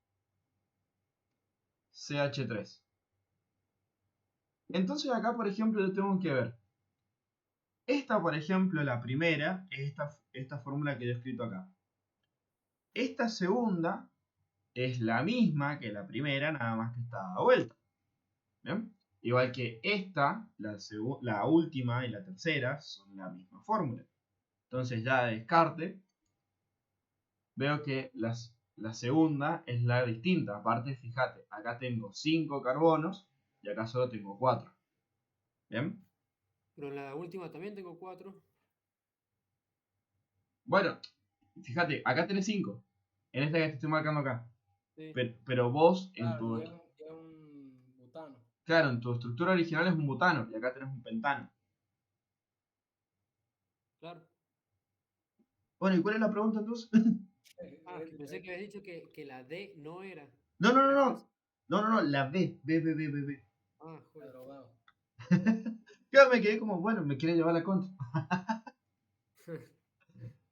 CH3. Entonces acá, por ejemplo, yo tengo que ver. Esta, por ejemplo, la primera, es esta fórmula que yo he escrito acá. Esta segunda es la misma que la primera, nada más que está dada vuelta. ¿Bien? Igual que esta, la última y la tercera son la misma fórmula. Entonces ya de descarte, veo que la segunda es la distinta. Aparte, fíjate, acá tengo 5 carbonos y acá solo tengo 4. ¿Bien? Pero en la última también tengo 4. Bueno, fíjate, acá tenés 5. En esta que te estoy marcando acá. Sí. Pero vos, en un butano. Claro, en tu estructura original es un butano y acá tenés un pentano. Claro. Bueno, ¿y cuál es la pregunta entonces? Pensé que habías dicho que la D no era. No, la B. Ah, joder. Drogado. Yo me quedé como, bueno, me quiere llevar la contra.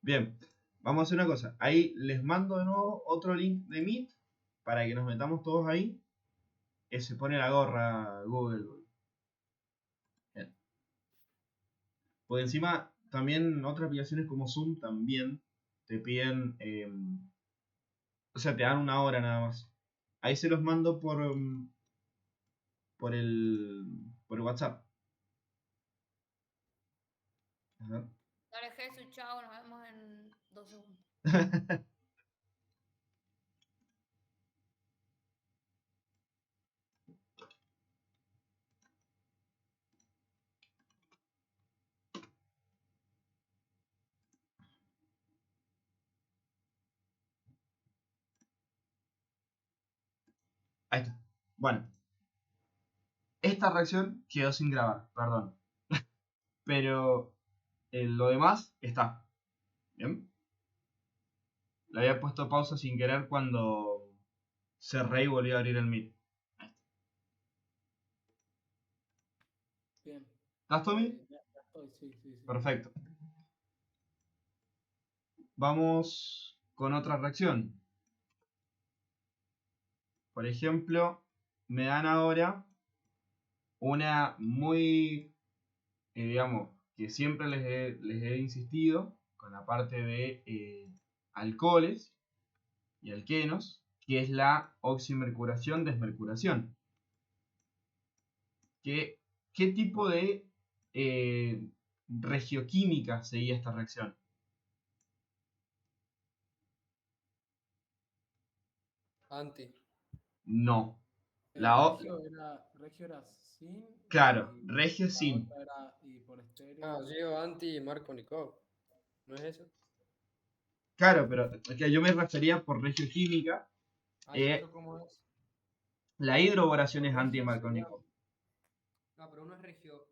Bien, vamos a hacer una cosa. Ahí les mando de nuevo otro link de Meet para que nos metamos todos ahí. Se pone la gorra Google. Bien. Porque encima también otras aplicaciones como Zoom también te piden, o sea, te dan una hora nada más. Ahí se los mando por el WhatsApp. A ver. Dale, Jesús, chao, nos vemos en 2 segundos. Ahí está. Bueno. Esta reacción quedó sin grabar, perdón. Pero lo demás está. ¿Bien? Le había puesto pausa sin querer cuando cerré y volví a abrir el Meet. Bien. ¿Estás, Tommy? Ya estoy, sí. Perfecto. Vamos con otra reacción. Por ejemplo, me dan ahora una muy, digamos, que siempre les he insistido con la parte de alcoholes y alquenos, que es la oximercuración-desmercuración. ¿qué tipo de regioquímica seguía esta reacción? Anti. No. Regio era sin. Claro, Y regio la sin. otra era y por estéreo. Ah, yo anti Markovnikov. ¿No es eso? Claro, pero que yo me refería por regioquímica. ¿Y esto cómo es? La hidroboración es Regio anti-Markovnikov. Ah, pero uno es regio.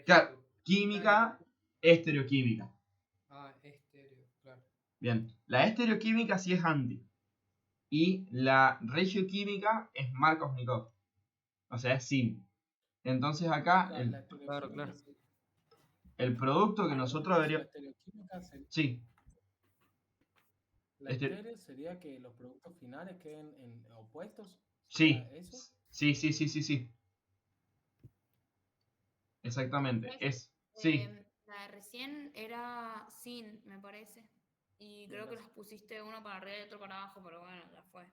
Claro, química, estereoquímica. Ah, estéreo, claro. Bien, la estereoquímica sí es anti. Y la regioquímica es Markovnikov. O sea, es sin. Entonces acá Claro, claro. el producto que nosotros La deberíamos... estereoquímica Sí. La estéreo sería que los productos finales queden en opuestos. Sí. ¿Eso? Sí. Exactamente. Sí. La de recién era sin, me parece. Y creo que las pusiste uno para arriba y otro para abajo, pero bueno, ya fue.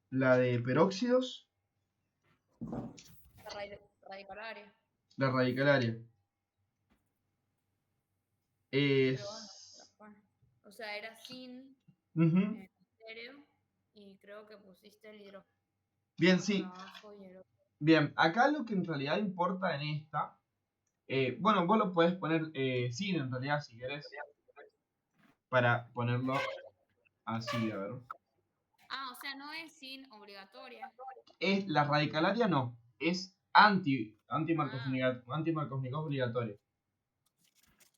La de peróxidos. La radicalaria. La radicalaria. Pero bueno, o sea, era sin estéreo y creo que pusiste el hidrógeno. Bien, sí. Bien, acá lo que en realidad importa en esta, bueno, vos lo podés poner sin en realidad si querés, para ponerlo así, a ver. Ah, o sea, no es sin obligatoria. Es la radicalaria no, es anti-Markovnikov obligatoria.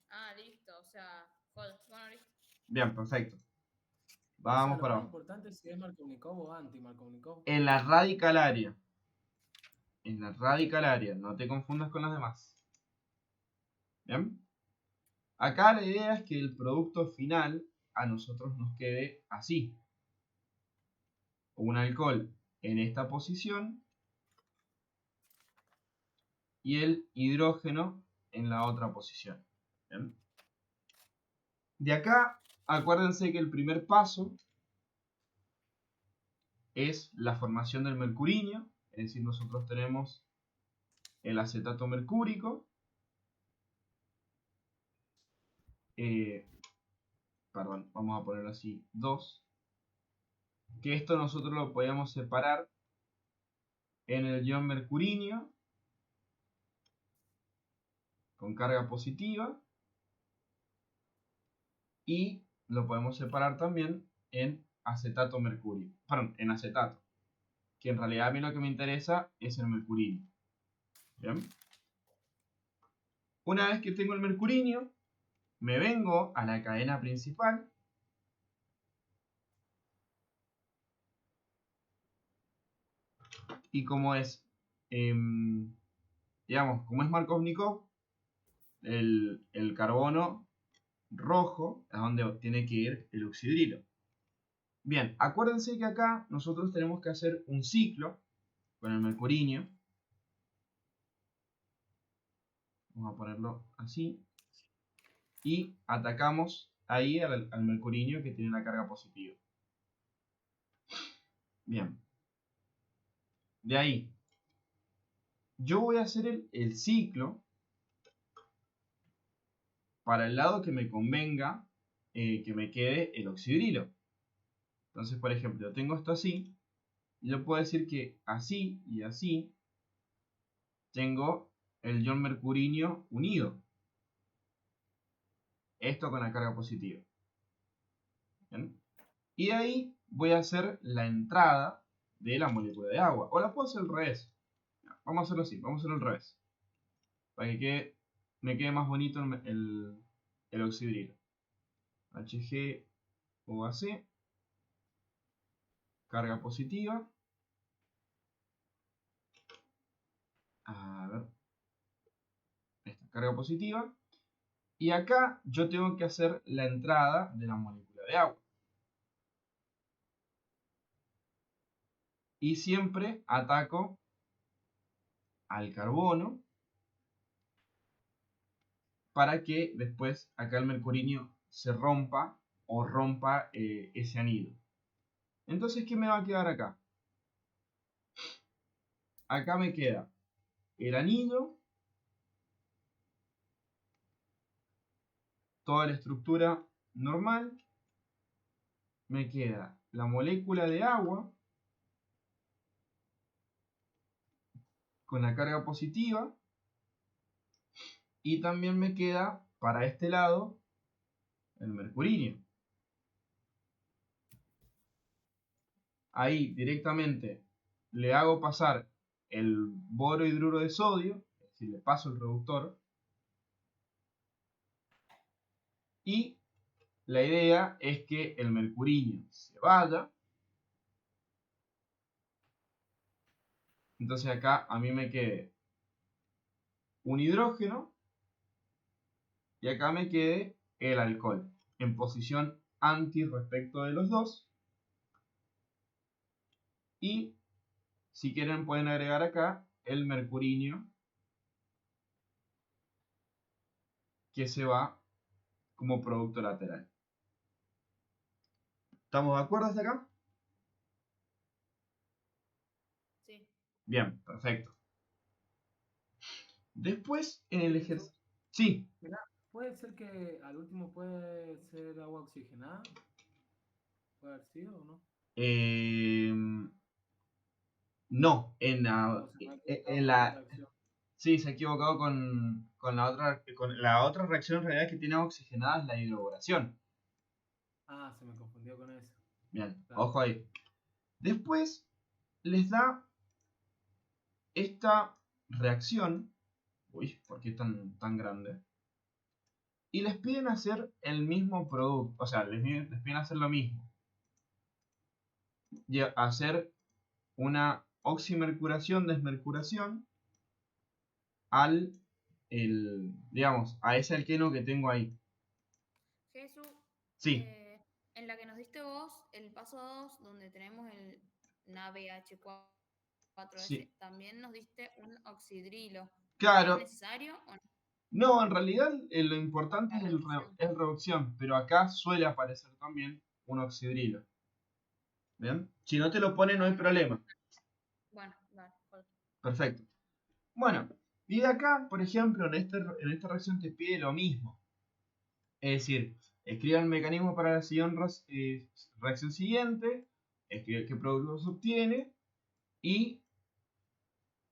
Ah, listo, o sea, bueno, listo. Bien, perfecto. Vamos para abajo. Lo más importante es si es Markovnikov o anti-Markovnikov. En la radicalaria. No te confundas con las demás. ¿Bien? Acá la idea es que el producto final a nosotros nos quede así. Un alcohol en esta posición y el hidrógeno en la otra posición. ¿Bien? De acá, acuérdense que el primer paso es la formación del mercurinio, es decir, nosotros tenemos el acetato mercúrico, perdón, vamos a ponerlo así, 2, que esto nosotros lo podemos separar en el ion mercurinio con carga positiva y lo podemos separar también en acetato mercurio, perdón, en acetato, que en realidad a mí lo que me interesa es el mercurinio. ¿Bien? Una vez que tengo el mercurinio, me vengo a la cadena principal y como es, digamos, como es Markovnikov, el carbono rojo es donde tiene que ir el oxidrilo. Bien, acuérdense que acá nosotros tenemos que hacer un ciclo con el mercurinio. Vamos a ponerlo así. Y atacamos ahí al mercurinio que tiene la carga positiva. Bien. De ahí, yo voy a hacer el ciclo para el lado que me convenga que me quede el oxidrilo. Entonces, por ejemplo, yo tengo esto así. Y yo puedo decir que así y así tengo el ion mercurinio unido. Esto con la carga positiva. ¿Bien? Y de ahí voy a hacer la entrada de la molécula de agua. O la puedo hacer al revés. Vamos a hacerlo así, vamos a hacerlo al revés. Para que me quede más bonito el oxidrilo. HgOAc. Carga positiva. A ver. Esta carga positiva. Y acá yo tengo que hacer la entrada de la molécula de agua. Y siempre ataco al carbono para que después acá el mercurinio se rompa o rompa ese anillo. Entonces, ¿qué me va a quedar acá? acá me queda el anillo, toda la estructura normal, me queda la molécula de agua con la carga positiva y también me queda para este lado el mercurio. Ahí directamente le hago pasar el borohidruro de sodio, es decir, le paso el reductor, y la idea es que el mercurio se vaya. Entonces acá a mí me quede un hidrógeno y acá me quede el alcohol en posición anti respecto de los dos. Y si quieren pueden agregar acá el mercurio que se va como producto lateral. ¿Estamos de acuerdo hasta acá? Sí. Bien, perfecto. Después en el ejercicio... Sí. Mirá, puede ser que al último puede ser agua oxigenada. ¿Puede haber sido o no? No, en O se me ha equivocado con la la... reacción. Sí, se ha equivocado con la otra reacción en realidad que tiene agua oxigenada es la hidroboración. Ah, se me confundió con eso. Bien, Claro. ojo ahí. Después les da esta reacción. Uy, ¿por qué es tan grande? Y les piden hacer el mismo producto. O sea, les piden hacer lo mismo. Y hacer una oximercuración, desmercuración al, digamos, a ese alqueno que tengo ahí. Jesús, Sí, en la que nos diste vos, el paso 2, donde tenemos el NaBH4S, sí. también nos diste un oxidrilo. ¿Es Claro. necesario o no? No, en realidad lo importante La es reducción. es reducción, pero acá suele aparecer también un oxidrilo. ¿Bien? Si no te lo pone no hay problema. Bueno, vale. Perfecto. Bueno, y de acá, por ejemplo, en esta reacción te pide lo mismo. Es decir, escribe el mecanismo para la siguiente reacción siguiente, escribe qué producto se obtiene y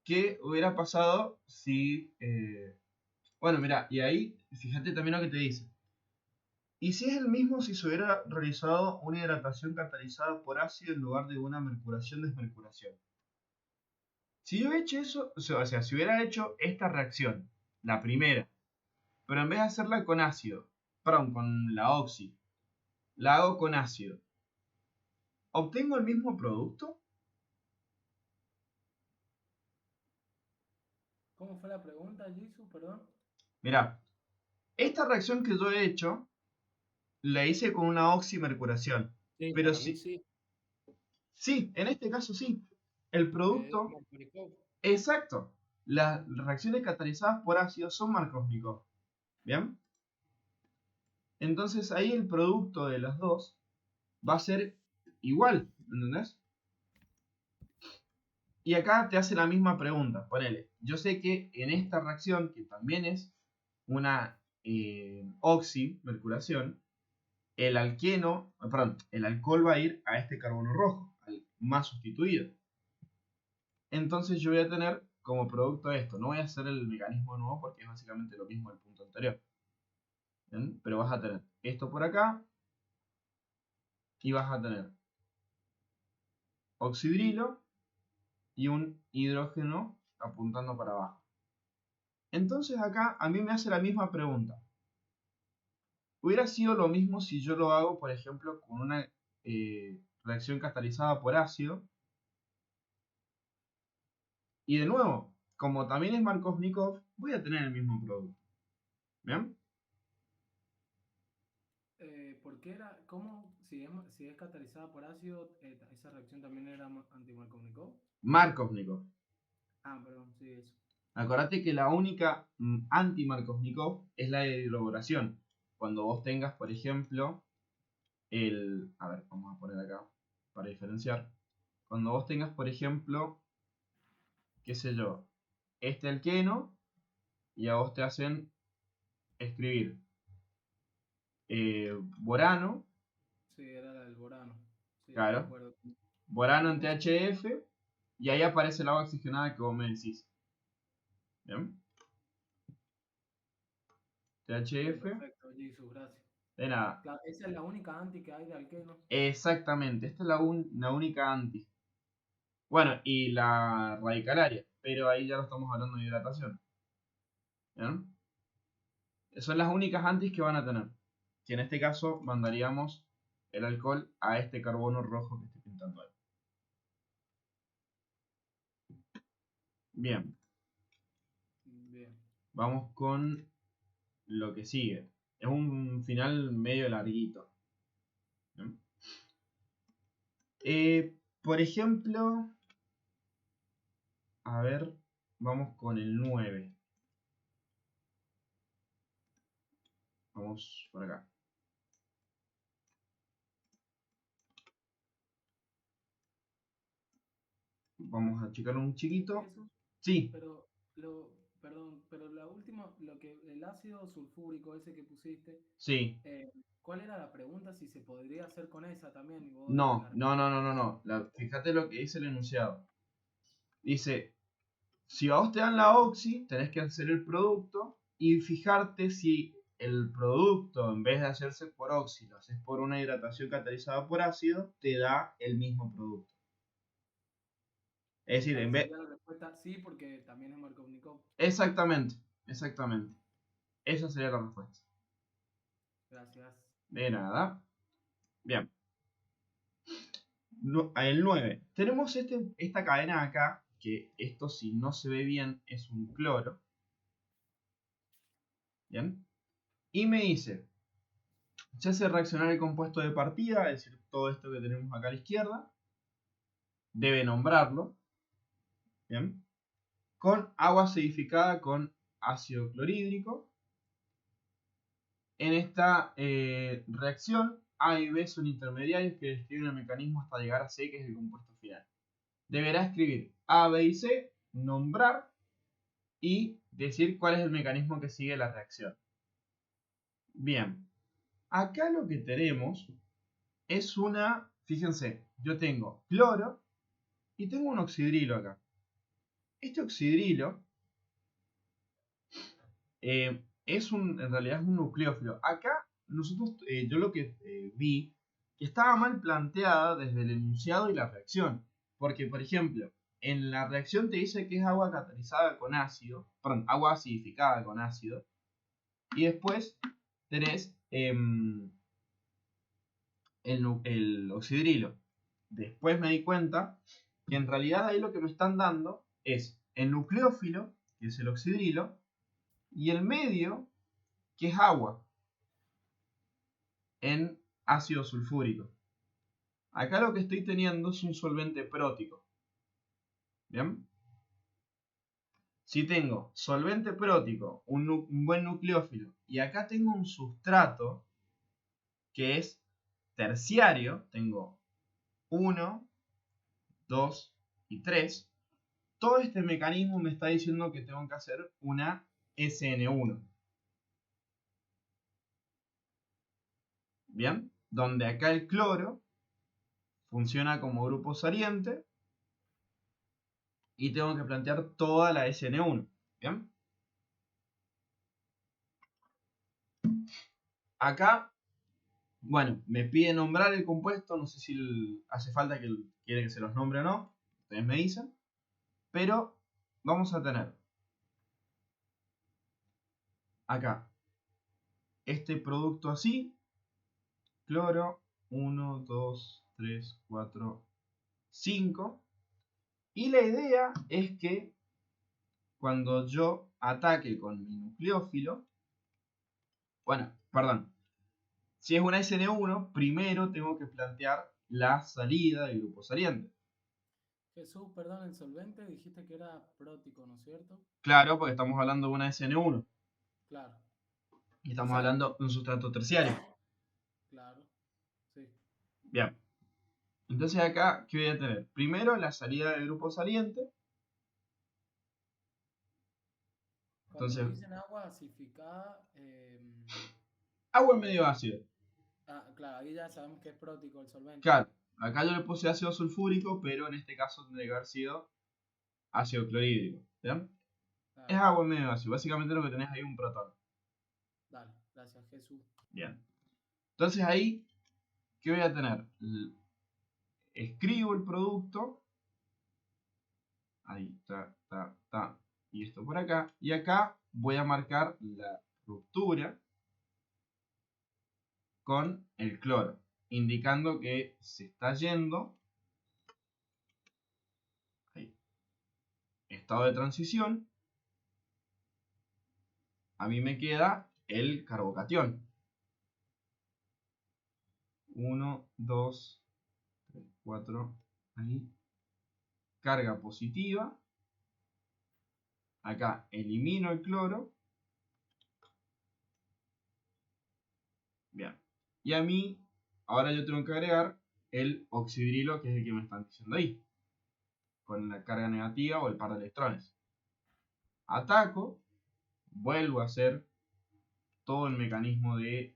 qué hubiera pasado si... bueno, mira, y ahí fíjate también lo que te dice. Y si es el mismo si se hubiera realizado una hidratación catalizada por ácido en lugar de una mercuración-desmercuración. Si yo he hecho eso, o sea, si hubiera hecho esta reacción, la primera, pero en vez de hacerla con ácido, perdón, con la oxi, la hago con ácido, ¿obtengo el mismo producto? ¿Cómo fue la pregunta, Jisoo? Perdón. Mirá, esta reacción que yo he hecho, la hice con una oximercuración. Sí, Pero para mí sí, sí. sí, en este caso sí. El Es producto, Markovnikov. exacto. Las reacciones catalizadas por ácido son Markovnikov. ¿Bien? Entonces ahí el producto de las dos va a ser igual, ¿entendés? Y acá te hace la misma pregunta, ponele, yo sé que en esta reacción, que también es una oximercuración, el alcohol va a ir a este carbono rojo, al más sustituido. Entonces yo voy a tener como producto esto, no voy a hacer el mecanismo nuevo porque es básicamente lo mismo del punto anterior. ¿Bien? Pero vas a tener esto por acá y vas a tener oxidrilo y un hidrógeno apuntando para abajo. Entonces acá a mí me hace la misma pregunta. Hubiera sido lo mismo si yo lo hago, por ejemplo, con una reacción catalizada por ácido. Y de nuevo, como también es Markovnikov, voy a tener el mismo producto. ¿Bien? ¿Por qué era? ¿Cómo? Si es catalizada por ácido, esa reacción también era anti-Markovnikov. Markovnikov. Ah, perdón, sí, eso. Acordate que la única anti-Markovnikov es la de hidroboración. Cuando vos tengas, por ejemplo, a ver, vamos a poner acá para diferenciar. Cuando vos tengas, por ejemplo, qué sé yo, este alqueno, y a vos te hacen escribir borano, Sí, era la del borano. Sí, claro, me acuerdo. borano en THF, y ahí aparece el agua oxigenada que vos me decís. ¿Bien? THF, Perfecto, Jesus, gracias. de nada. Claro, esa es la única anti que hay de alqueno. Exactamente, esta es la única anti. Bueno, y la radicalaria, pero ahí ya no estamos hablando de hidratación. ¿Bien? Son las únicas antis que van a tener. Que en este caso mandaríamos el alcohol a este carbono rojo que estoy pintando ahí. Bien, Bien. vamos con lo que sigue. Es un final medio larguito. ¿Bien? Por ejemplo, a ver, vamos con el 9. Vamos por acá. Vamos a checarlo un chiquito. Eso, Sí, pero perdón, pero la última, el ácido sulfúrico ese que pusiste, sí. ¿cuál era la pregunta? Si se podría hacer con esa también y vos diste No, la no, no, no, no, respuesta. no. Fíjate lo que dice el enunciado. Dice, si a vos te dan la oxi, tenés que hacer el producto y fijarte si el producto, en vez de hacerse por oxi, lo haces por una hidratación catalizada por ácido, te da el mismo producto. Es decir, Ahí en vez... sería la respuesta sí, porque también es Markovnikov. Exactamente, exactamente. Esa sería la respuesta. Gracias. De nada. Bien. El 9. Tenemos esta cadena acá, que esto si no se ve bien es un cloro. Bien. Y me dice, se hace reaccionar el compuesto de partida, es decir, todo esto que tenemos acá a la izquierda. Debe nombrarlo. Bien. Con agua acidificada con ácido clorhídrico. En esta reacción, A y B son intermediarios que describen el mecanismo hasta llegar a C, que es el compuesto final. Deberá escribir A, B y C, nombrar y decir cuál es el mecanismo que sigue la reacción. Bien, acá lo que tenemos es una, fíjense, yo tengo cloro y tengo un oxidrilo acá. Este oxidrilo en realidad es un nucleófilo. Acá nosotros, yo lo que vi, que estaba mal planteada desde el enunciado y la reacción. Porque, por ejemplo, en la reacción te dice que es agua catalizada con ácido, perdón, agua acidificada con ácido. Y después tenés el oxidrilo. Después me di cuenta que en realidad ahí lo que me están dando es el nucleófilo, que es el oxidrilo, y el medio, que es agua, en ácido sulfúrico. Acá lo que estoy teniendo es un solvente prótico. ¿Bien? Si tengo solvente prótico, un buen nucleófilo, y acá tengo un sustrato que es terciario, tengo 1, 2 y 3, todo este mecanismo me está diciendo que tengo que hacer una SN1. ¿Bien? Donde acá el cloro funciona como grupo saliente y tengo que plantear toda la SN1. ¿Bien? Acá, bueno, me pide nombrar el compuesto, no sé si hace falta que quiere que se los nombre o no, ustedes me dicen, pero vamos a tener acá este producto así, cloro, 1, 2, 3, 4, 5, y la idea es que cuando yo ataque con mi nucleófilo, bueno, perdón, si es una SN1, primero tengo que plantear la salida del grupo saliente. Jesús, perdón, el solvente dijiste que era prótico, ¿no es cierto? Claro, porque estamos hablando de una SN1. Claro. Y estamos O sea, hablando de un sustrato terciario. claro, sí. Bien. Entonces acá, ¿qué voy a tener? Primero la salida del grupo saliente. Cuando Entonces, dicen agua gasificada, agua en medio ácido. claro, ahí ya sabemos que es prótico el solvente. Claro, acá yo le puse ácido sulfúrico, pero en este caso tendría que haber sido ácido clorhídrico. ¿Bien? Claro. Es agua en medio ácido. Básicamente lo que tenés ahí es un protón. Dale, gracias Jesús. Bien. Entonces ahí, ¿qué voy a tener? Escribo el producto. Ahí, y esto por acá. Y acá voy a marcar la ruptura con el cloro, indicando que se está yendo. Ahí. Estado de transición. A mí me queda el carbocatión. 1, 2, 3, 4. Ahí. Carga positiva. Acá elimino el cloro. Bien. Y a mí, ahora yo tengo que agregar el oxidrilo, que es el que me están diciendo ahí, con la carga negativa o el par de electrones. Ataco, vuelvo a hacer todo el mecanismo de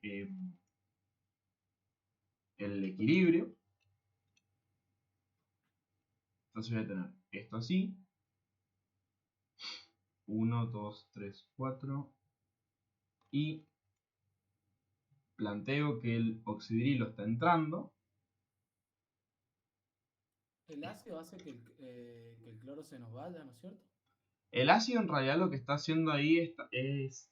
el equilibrio. Entonces voy a tener esto así. 1, 2, 3, 4. Y planteo que el oxidrilo está entrando. El ácido hace que el cloro se nos vaya, ¿no es cierto? El ácido en realidad lo que está haciendo ahí es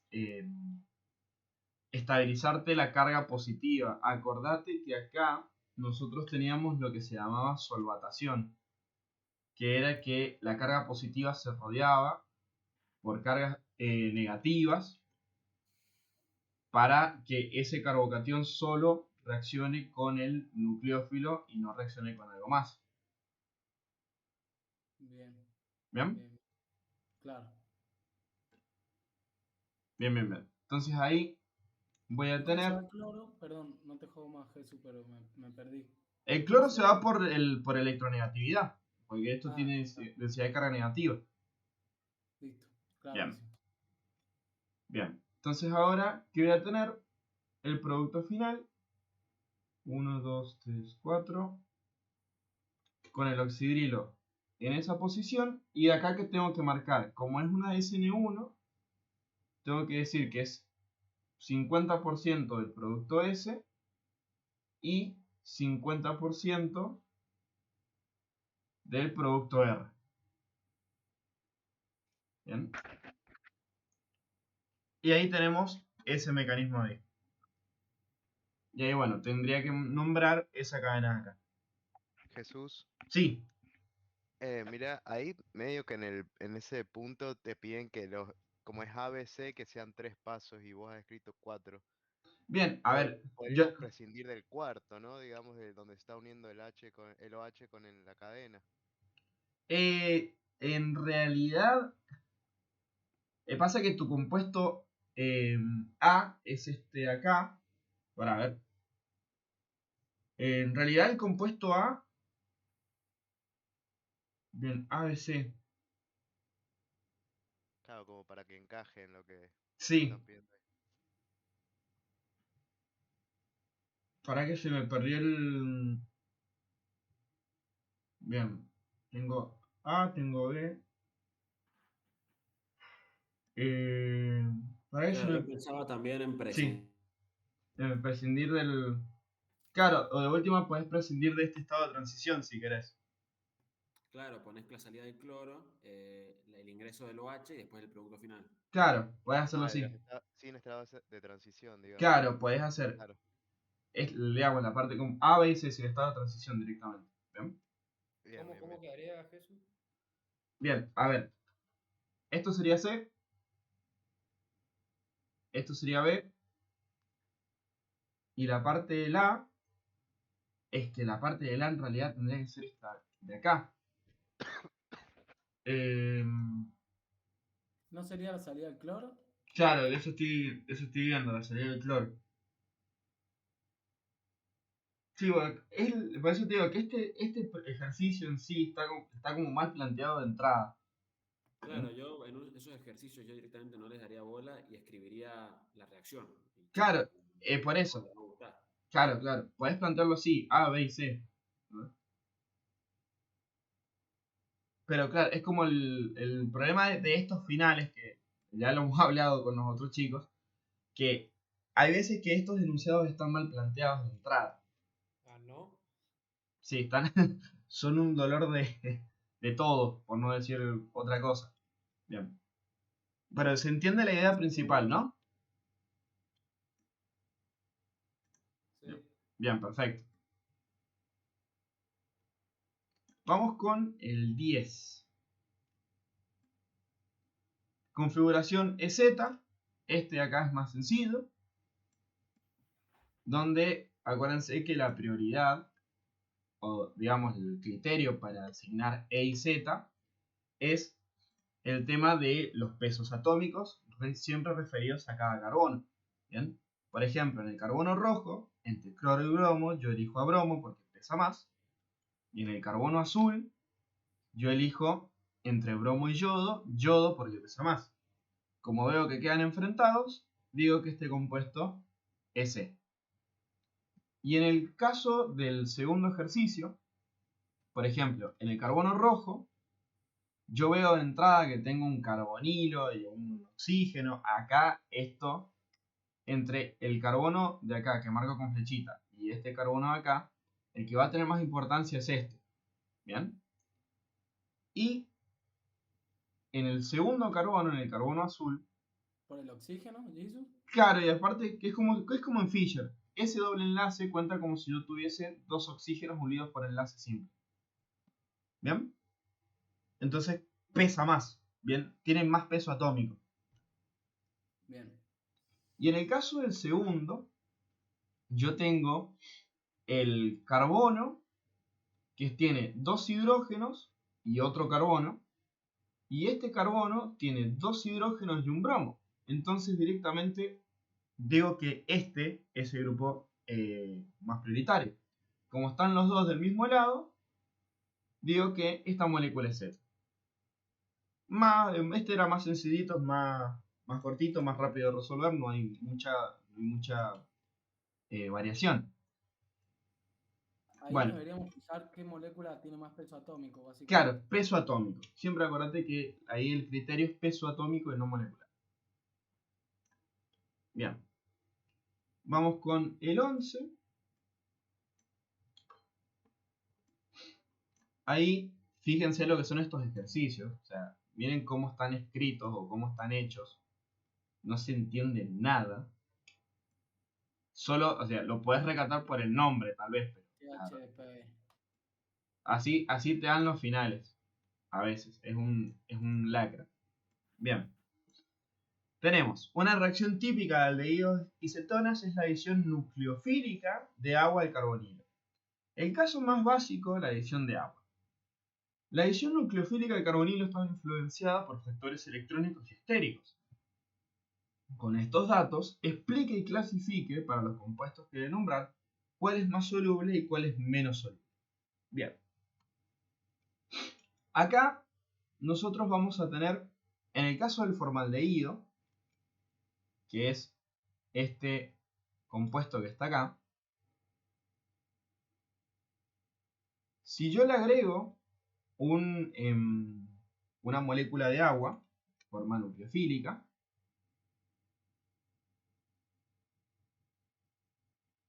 estabilizarte la carga positiva. Acordate que acá nosotros teníamos lo que se llamaba solvatación, que era que la carga positiva se rodeaba por cargas negativas para que ese carbocatión solo reaccione con el nucleófilo y no reaccione con algo más. Bien. ¿Bien? Bien. Claro. Bien. Entonces ahí voy a ¿Y cómo se tener... va el cloro? Perdón, no te jodo más Jesús, pero me perdí. El cloro se va por electronegatividad, porque esto tiene Claro. densidad de carga negativa. Listo. Claro. Bien. Entonces ahora, ¿qué voy a tener? El producto final. 1, 2, 3, 4. Con el oxidrilo en esa posición. Y de acá que tengo que marcar, como es una SN1, tengo que decir que es 50% del producto S y 50% del producto R. Bien. Y ahí tenemos ese mecanismo de ahí. Y ahí, bueno, tendría que nombrar esa cadena de acá. Jesús, Sí, mira, ahí medio que en ese punto te piden que como es ABC, que sean 3 pasos y vos has escrito 4. bien, a ver, yo Podríamos prescindir del cuarto, ¿no? Digamos, de donde está uniendo el OH con la cadena. en realidad pasa que tu compuesto A es este de acá. Para ver. En realidad el compuesto A, bien, ABC. Claro, como para que encaje en lo que Sí, están pidiendo ahí. para que se me perdió el... Bien, tengo A, tengo B. Para que se Claro, me... yo pensaba también en Sí, prescindir. prescindir del... Claro, o de última puedes prescindir de este estado de transición si querés. Claro, pones la salida del cloro, el ingreso del OH y después el producto final. Claro, puedes hacerlo Ah, así. sin estado de transición, digamos. Claro, puedes hacer... Claro. Le hago en la parte como A, B y C es el estado de transición directamente. ¿Bien? Bien, bien, ¿Cómo bien. quedaría, Jesús? Bien, a ver. Esto sería C. Esto sería B. Y la parte del A es que la parte del A en realidad tendría que ser esta de acá. ¿No sería la salida del cloro? Claro, eso estoy viendo, la salida del cloro. Sí, bueno, por eso te digo que este ejercicio en sí está como mal planteado de entrada. Claro, yo en esos ejercicios yo directamente no les daría bola y escribiría la reacción. Y Claro, chao, por no eso. les va a gustar. Claro. Podés plantearlo así, A, B y C. ¿No? Pero claro, es como el problema de estos finales, que ya lo hemos hablado con los otros chicos, que hay veces que estos enunciados están mal planteados de entrada. Ah, ¿no? Sí, son un dolor de todo, por no decir otra cosa. Bien. Pero se entiende la idea principal, ¿no? Sí. Bien, perfecto. Vamos con el 10. Configuración EZ. Este de acá es más sencillo. Donde acuérdense que la prioridad, o digamos el criterio para asignar E y Z, es el tema de los pesos atómicos, siempre referidos a cada carbono. ¿Bien? Por ejemplo, en el carbono rojo, entre cloro y bromo, yo elijo a bromo porque pesa más. Y en el carbono azul, yo elijo entre bromo y yodo porque pesa más. Como veo que quedan enfrentados, digo que este compuesto es E. Y en el caso del segundo ejercicio, por ejemplo, en el carbono rojo, yo veo de entrada que tengo un carbonilo y un oxígeno. Acá esto, entre el carbono de acá que marco con flechita y este carbono de acá, el que va a tener más importancia es este. ¿Bien? Y en el segundo carbono, en el carbono azul, ¿Por el oxígeno, Jesus? claro, y aparte que es como en Fischer. Ese doble enlace cuenta como si yo tuviese dos oxígenos unidos por enlace simple. ¿Bien? Entonces pesa más. Bien, tiene más peso atómico. Bien. Y en el caso del segundo, yo tengo el carbono que tiene dos hidrógenos y otro carbono. Y este carbono tiene dos hidrógenos y un bromo. Entonces directamente digo que este es el grupo más prioritario. Como están los dos del mismo lado, digo que esta molécula es Z. Este era más sencillito, más cortito, más rápido de resolver, no hay mucha variación. Ahí Bueno, nos deberíamos fijar qué molécula tiene más peso atómico, básicamente. claro, peso atómico. Siempre acordate que ahí el criterio es peso atómico y no molecular. Bien. Vamos con el 11. Ahí, fíjense lo que son estos ejercicios. O sea, miren cómo están escritos o cómo están hechos. No se entiende nada. Solo, o sea, lo puedes recatar por el nombre, tal vez. Pero, THP. así te dan los finales. A veces. Es un lacra. Bien. Tenemos una reacción típica de aldehídos y cetonas es la adición nucleofílica de agua al carbonilo. El caso más básico, la adición de agua. La adición nucleofílica del carbonilo está influenciada por factores electrónicos y estéricos. Con estos datos, explique y clasifique para los compuestos que debe nombrar cuál es más soluble y cuál es menos soluble. Bien. Acá nosotros vamos a tener, en el caso del formaldehído, que es este compuesto que está acá, si yo le agrego una molécula de agua, forma nucleofílica,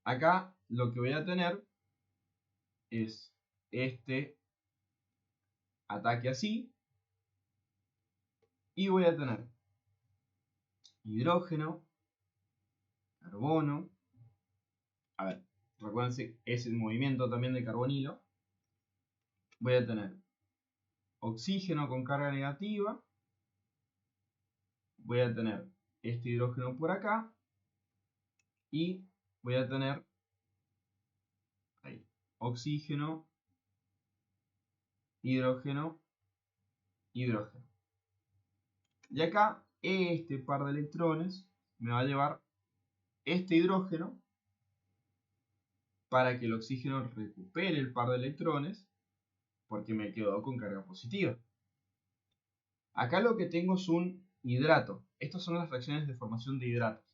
acá lo que voy a tener es este ataque así, y voy a tener hidrógeno, carbono, a ver, recuérdense, es el movimiento también de carbonilo, voy a tener oxígeno con carga negativa, voy a tener este hidrógeno por acá, y voy a tener ahí, oxígeno, hidrógeno, hidrógeno. Y acá este par de electrones me va a llevar este hidrógeno para que el oxígeno recupere el par de electrones porque me quedó con carga positiva. Acá lo que tengo es un hidrato. Estas son las reacciones de formación de hidratos.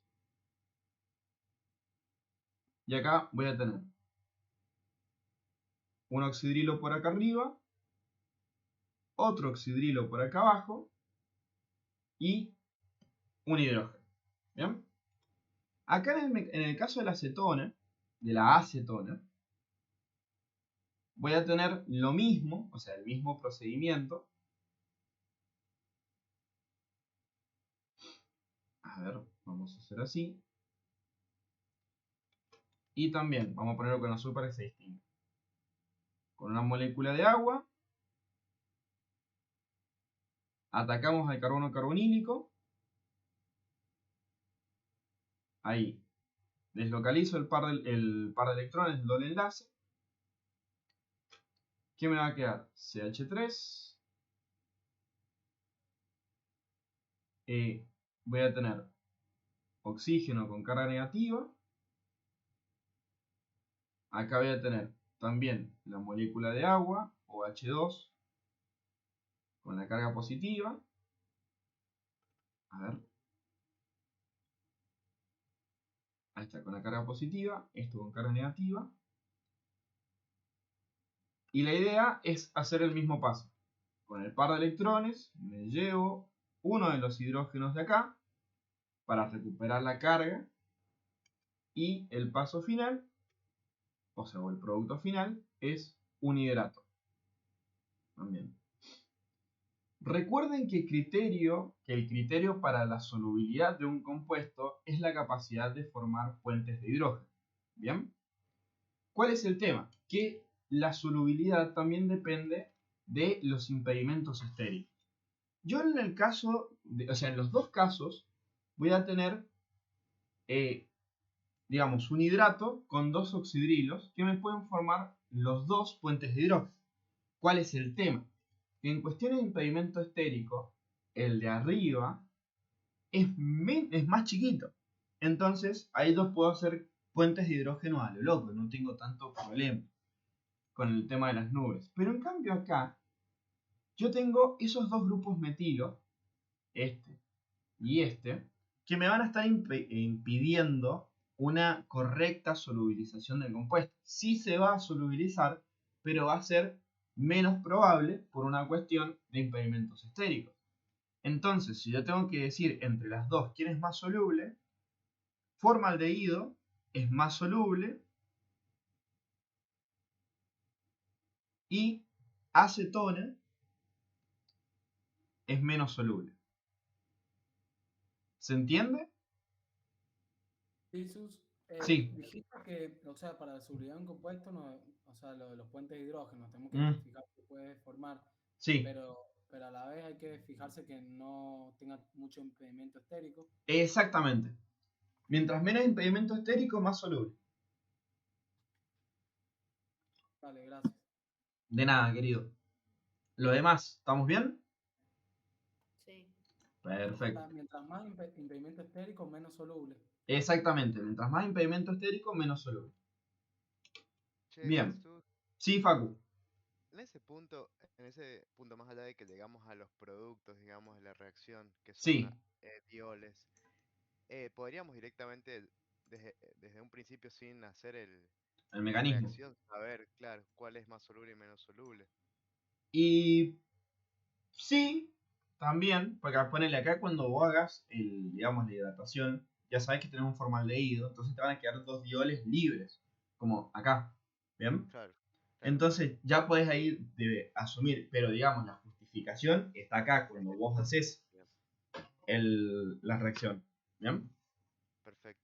Y acá voy a tener un oxidrilo por acá arriba, otro oxidrilo por acá abajo y un hidrógeno. ¿Bien? Acá en el caso de la acetona, de la acetona, voy a tener lo mismo, o sea, el mismo procedimiento. A ver, vamos a hacer así. Y también vamos a ponerlo con azúcar que se distingue. Con una molécula de agua, atacamos al carbono carbonílico. Ahí. Deslocalizo el par de electrones, el doble enlace. ¿Qué me va a quedar? CH3. Voy a tener oxígeno con carga negativa. Acá voy a tener también la molécula de agua, OH2, con la carga positiva. A ver. Ahí está, con la carga positiva. Esto con carga negativa. Y la idea es hacer el mismo paso. Con el par de electrones me llevo uno de los hidrógenos de acá para recuperar la carga. Y el paso final, o sea, el producto final, es un hidrato. También. Recuerden que el criterio para la solubilidad de un compuesto es la capacidad de formar puentes de hidrógeno. ¿Bien? ¿Cuál es el tema? Que la solubilidad también depende de los impedimentos estéricos. Yo en el caso, en los dos casos, voy a tener, digamos, un hidrato con dos oxidrilos que me pueden formar los dos puentes de hidrógeno. ¿Cuál es el tema? Que en cuestiones de impedimento estérico, el de arriba es más chiquito. Entonces, ahí yo puedo hacer puentes de hidrógeno a lo loco, no tengo tanto problema con el tema de las nubes. Pero en cambio acá, yo tengo esos dos grupos metilo, este y este, que me van a estar impidiendo una correcta solubilización del compuesto. Sí se va a solubilizar, pero va a ser menos probable por una cuestión de impedimentos estéricos. Entonces, si yo tengo que decir entre las dos quién es más soluble, formaldehído es más soluble y acetona es menos soluble. ¿Se entiende? Jesús, Sí. dijiste que, o sea, para la solubilidad de un compuesto, no, o sea, lo de los puentes de hidrógeno, tenemos que fijar que puede formar, Sí. pero a la vez hay que fijarse que no tenga mucho impedimento estérico. Exactamente. Mientras menos impedimento estérico, más soluble. Vale, gracias. De nada, querido. Lo demás, ¿estamos bien? Sí. Perfecto. Mientras más impedimento estérico, menos soluble. Exactamente. Mientras más impedimento estérico, menos soluble. Che, Bien. Jesús, Sí, Facu. en ese punto más allá de que llegamos a los productos, digamos, de la reacción, que son Sí. dioles, podríamos directamente, desde un principio, sin hacer El la mecanismo. reacción, saber, claro, cuál es más soluble y menos soluble. Y sí, también, porque ponele acá cuando vos hagas digamos, la hidratación, ya sabes que tenés un formaldehído, entonces te van a quedar dos dioles libres, como acá. ¿Bien? Claro. Entonces ya podés ahí asumir, pero digamos, la justificación está acá cuando vos haces la reacción. ¿Bien? Perfecto.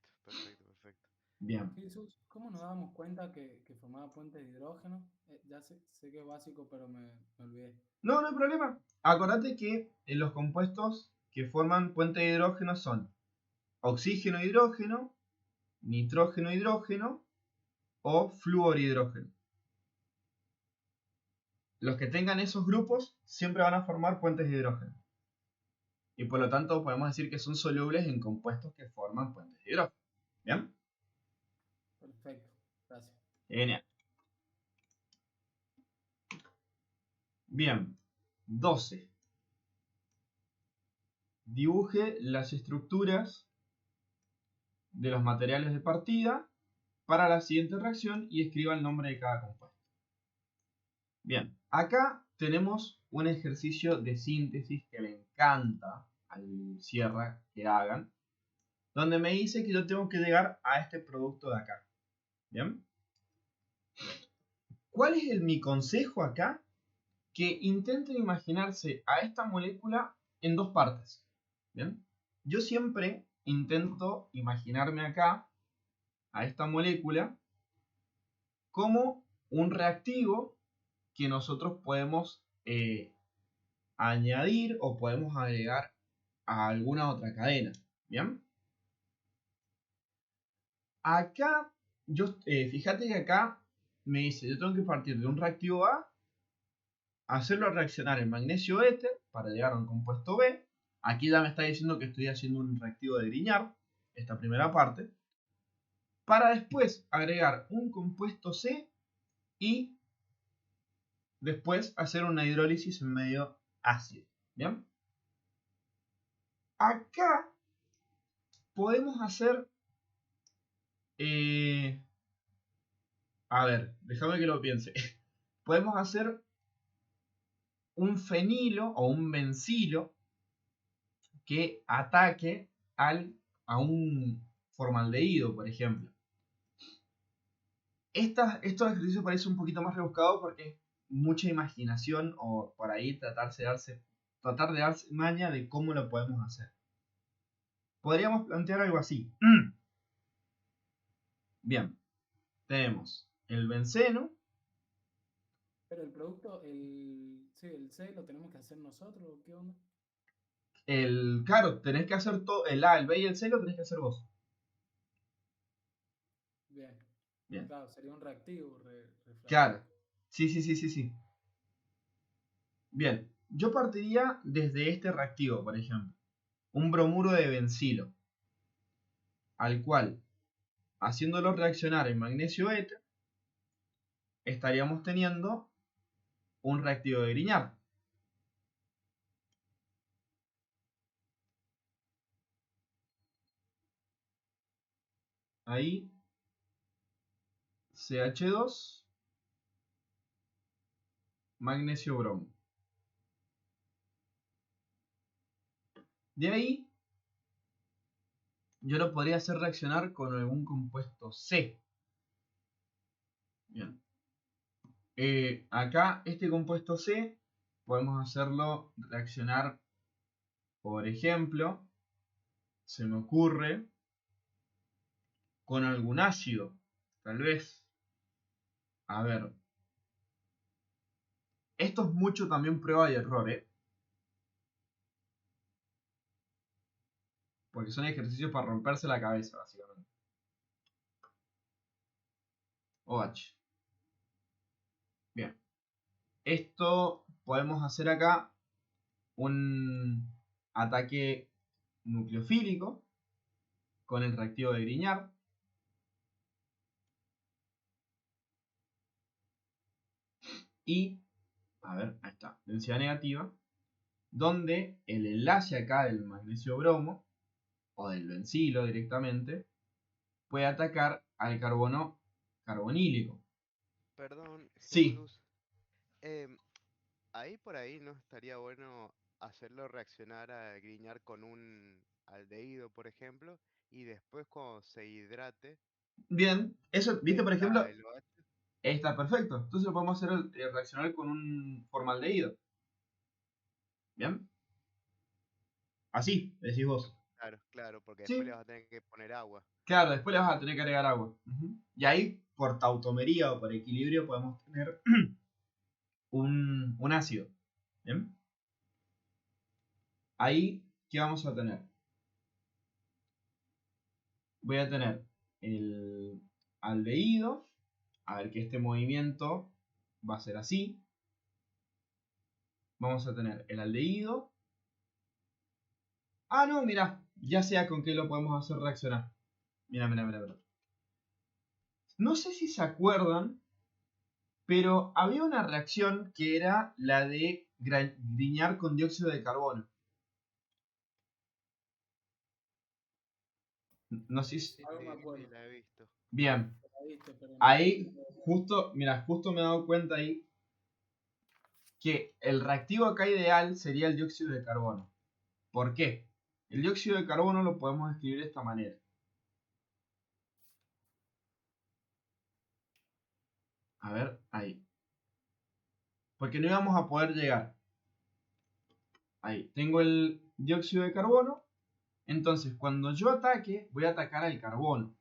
Bien. Jesús, ¿cómo nos damos cuenta que formaba puentes de hidrógeno? Ya sé que es básico, pero me olvidé. No, no hay problema. Acordate que los compuestos que forman puente de hidrógeno son oxígeno-hidrógeno, nitrógeno-hidrógeno o fluorhidrógeno. Los que tengan esos grupos siempre van a formar puentes de hidrógeno. Y por lo tanto podemos decir que son solubles en compuestos que forman puentes de hidrógeno. ¿Bien? Perfecto, gracias. Genial. Bien. 12. dibuje las estructuras de los materiales de partida para la siguiente reacción y escriba el nombre de cada compuesto. Bien, acá tenemos un ejercicio de síntesis que le encanta al Sierra que hagan, donde me dice que yo tengo que llegar a este producto de acá. ¿Bien? ¿Cuál es mi consejo acá? Que intenten imaginarse a esta molécula en dos partes. ¿Bien? Yo siempre intento imaginarme acá a esta molécula como un reactivo que nosotros podemos añadir o podemos agregar a alguna otra cadena. ¿Bien? Acá, fíjate que acá me dice, yo tengo que partir de un reactivo A, hacerlo reaccionar en magnesio éter para llegar a un compuesto B. Aquí ya me está diciendo que estoy haciendo un reactivo de Grignard, esta primera parte, para después agregar un compuesto C y después hacer una hidrólisis en medio ácido. ¿Bien? Acá podemos hacer... a ver, déjame que lo piense. Podemos hacer un fenilo o un bencilo que ataque a un formaldehído, por ejemplo. Estos ejercicios parecen un poquito más rebuscados porque es mucha imaginación o por ahí tratar de darse maña de cómo lo podemos hacer. Podríamos plantear algo así. Bien, tenemos el benceno. Pero el producto, el C lo tenemos que hacer nosotros, ¿o qué onda? Claro, tenés que hacer todo, el A, el B y el C lo tenés que hacer vos. Bien. Bien. Claro, sería un reactivo. Claro. Sí. Bien, yo partiría desde este reactivo, por ejemplo. Un bromuro de bencilo. Al cual, haciéndolo reaccionar en magnesio éter, estaríamos teniendo un reactivo de Grignard. Ahí, CH2, magnesio bromo. De ahí, yo lo podría hacer reaccionar con algún compuesto C. Bien. Acá, este compuesto C, podemos hacerlo reaccionar, por ejemplo, se me ocurre, con algún ácido, tal vez. A ver. Esto es mucho también prueba y error, porque son ejercicios para romperse la cabeza, básicamente. OH. Bien. Esto podemos hacer acá un ataque nucleofílico con el reactivo de Grignard. Y, a ver, ahí está, densidad negativa, donde el enlace acá del magnesio bromo, o del bencilo directamente, puede atacar al carbono carbonílico. Perdón, Sí. Jesús. Ahí por ahí no estaría bueno hacerlo reaccionar a Grignard con un aldehído, por ejemplo, y después cuando se hidrate, Bien, eso, viste, por ejemplo, el OH. está perfecto. Entonces lo podemos hacer reaccionar con un formaldehído. Bien. Así, decís vos. Claro, porque Sí. después le vas a tener que poner agua. Claro, después le vas a tener que agregar agua. Y ahí, por tautomería o por equilibrio, podemos tener un ácido. ¿Bien? Ahí, ¿qué vamos a tener? Voy a tener el aldehído. A ver que este movimiento va a ser así. Vamos a tener el aldehído. Ah, no, mirá. Ya sea con qué lo podemos hacer reaccionar. Mirá. No sé si se acuerdan, pero había una reacción que era la de Grignard con dióxido de carbono. No sé si... Sí, Algo me Sí, acuerdo. sí, la he visto. Bien. La viste, pero no- Ahí, justo me he dado cuenta ahí que el reactivo acá ideal sería el dióxido de carbono. ¿Por qué? El dióxido de carbono lo podemos escribir de esta manera. A ver, ahí. Porque no íbamos a poder llegar. Ahí. Tengo el dióxido de carbono. Entonces, cuando yo ataque, voy a atacar al carbono.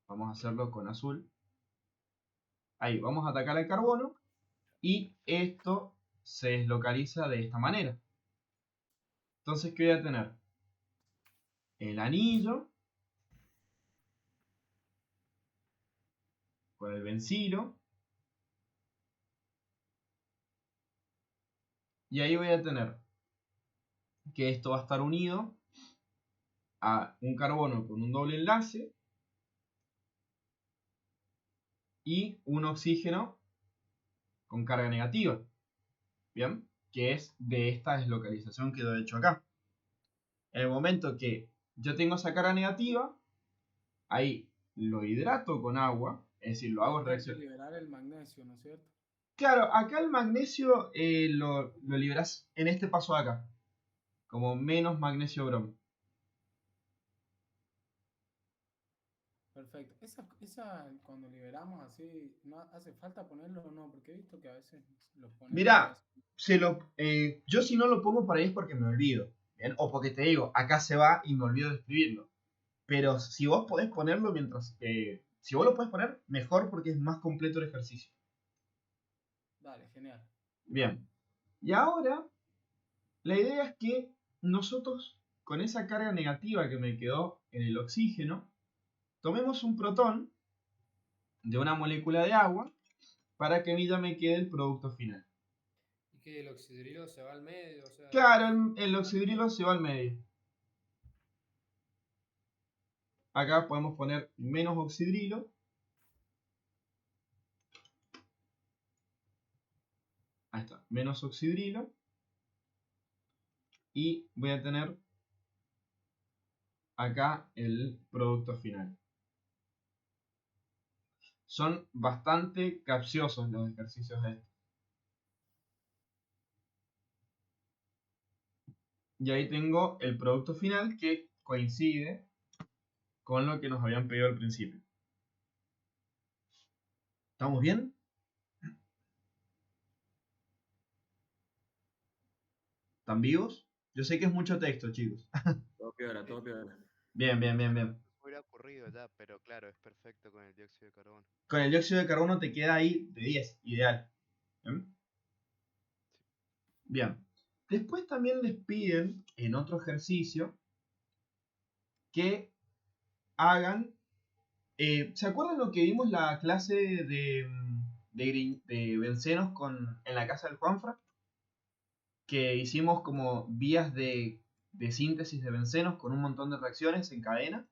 Vamos a hacerlo con azul. Ahí, vamos a atacar al carbono. Y esto se deslocaliza de esta manera. Entonces, ¿qué voy a tener? El anillo con el bencilo. Y ahí voy a tener que esto va a estar unido a un carbono con un doble enlace y un oxígeno con carga negativa. ¿Bien? Que es de esta deslocalización que he hecho acá. En el momento que yo tengo esa carga negativa, ahí lo hidrato con agua, es decir, lo hago Hay que reaccionar. liberar el magnesio, ¿no es cierto? Claro, acá el magnesio lo liberas en este paso de acá, como menos magnesio bromo. Perfecto. Esa cuando liberamos así, ¿no hace falta ponerlo o no? Porque he visto que a veces los ponemos y a Mirá, veces... yo si no lo pongo por ahí es porque me olvido, ¿bien? O porque te digo, acá se va y me olvido de escribirlo. Pero si vos podés ponerlo si vos lo podés poner, mejor porque es más completo el ejercicio. Dale, genial. Bien. Y ahora, la idea es que nosotros, con esa carga negativa que me quedó en el oxígeno, tomemos un protón de una molécula de agua para que a mí ya me quede el producto final. Y que el oxidrilo se va al medio, o sea. Claro, el oxidrilo se va al medio. Acá podemos poner menos oxidrilo. Ahí está, menos oxidrilo. Y voy a tener acá el producto final. Son bastante capciosos los ejercicios estos. Y ahí tengo el producto final que coincide con lo que nos habían pedido al principio. ¿Estamos bien? ¿Están vivos? Yo sé que es mucho texto, chicos. Todo piola, todo piola. Bien, bien, bien, bien. Me hubiera ocurrido ya, pero claro, es perfecto con el dióxido de carbono. Con el dióxido de carbono te queda ahí de 10, ideal. ¿Bien? Bien. Después también les piden en otro ejercicio que hagan. ¿Se acuerdan lo que vimos la clase de bencenos en la casa del Juanfra? Que hicimos como vías de síntesis de bencenos con un montón de reacciones en cadena.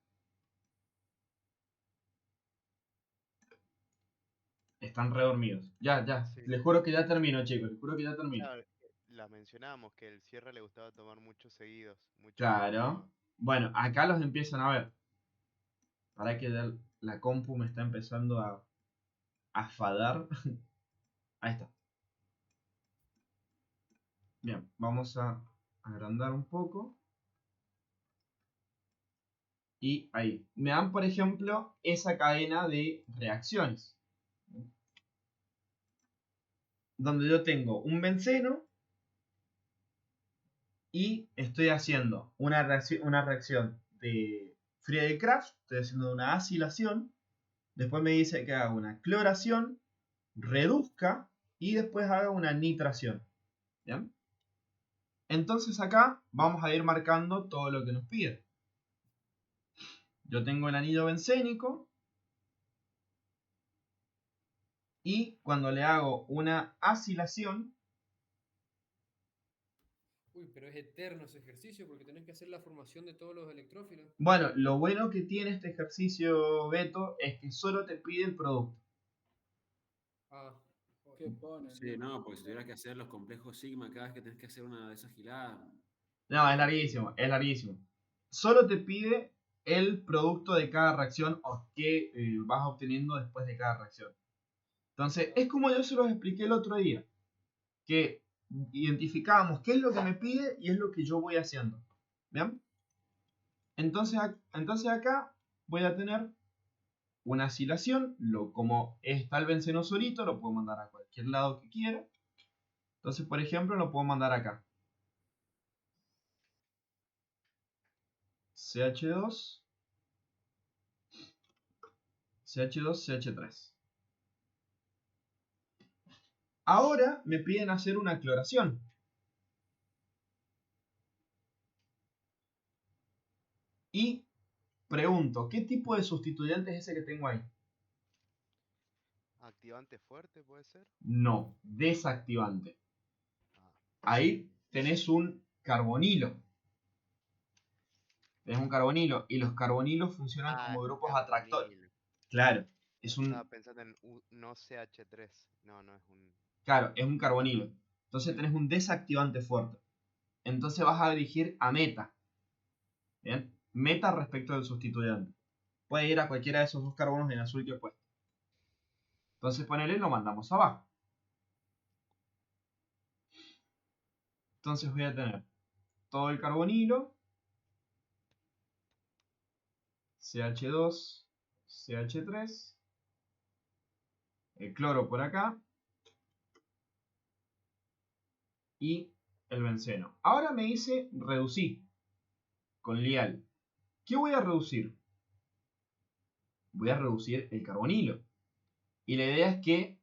Están redormidos. Ya. Sí. Les juro que ya termino, chicos. Les juro que ya termino. Claro, la mencionábamos que el cierre le gustaba tomar muchos seguidos, muchos Claro. Bueno, acá los empiezan a ver. Para que la compu me está empezando a fadar. Ahí está. Bien, vamos a agrandar un poco. Y ahí. Me dan, por ejemplo, esa cadena de reacciones. Donde yo tengo un benceno y estoy haciendo una reacción de Friedel-Crafts, estoy haciendo una acilación, después me dice que haga una cloración, reduzca y después haga una nitración. ¿Bien? Entonces acá vamos a ir marcando todo lo que nos pide. Yo tengo el anillo bencénico y cuando le hago una acilación, Uy, pero es eterno ese ejercicio porque tenés que hacer la formación de todos los electrófilos. bueno, lo bueno que tiene este ejercicio, Beto, es que solo te pide el producto. Ah, ¿Qué pone? Sí, no, porque si tuvieras que hacer los complejos sigma cada vez que tenés que hacer una de esas giladas. No, es larguísimo, es larguísimo. Solo te pide el producto de cada reacción o qué vas obteniendo después de cada reacción. Entonces, es como yo se los expliqué el otro día, que identificábamos qué es lo que me pide y es lo que yo voy haciendo. ¿Bien? Entonces acá voy a tener una acilación, como está el benceno solito, lo puedo mandar a cualquier lado que quiera. Entonces, por ejemplo, lo puedo mandar acá. CH2, CH2, CH3. Ahora me piden hacer una cloración. Y pregunto, ¿qué tipo de sustituyente es ese que tengo ahí? ¿Activante fuerte puede ser? No, desactivante. Ah, Ahí tenés un carbonilo. Tenés un carbonilo y los carbonilos funcionan como es un grupos atractores. carbonilo. Claro, es Estaba un, pensando en no CH3. No, no es un... claro, es un carbonilo. Entonces tenés un desactivante fuerte. Entonces vas a dirigir a meta. ¿Bien? Meta respecto del sustituyente. Puede ir a cualquiera de esos dos carbonos en azul que he puesto. Entonces ponele, lo mandamos abajo. Entonces voy a tener todo el carbonilo, CH2, CH3, el cloro por acá y el benceno. Ahora me dice reducir con Lial. ¿Qué voy a reducir? Voy a reducir el carbonilo. Y la idea es que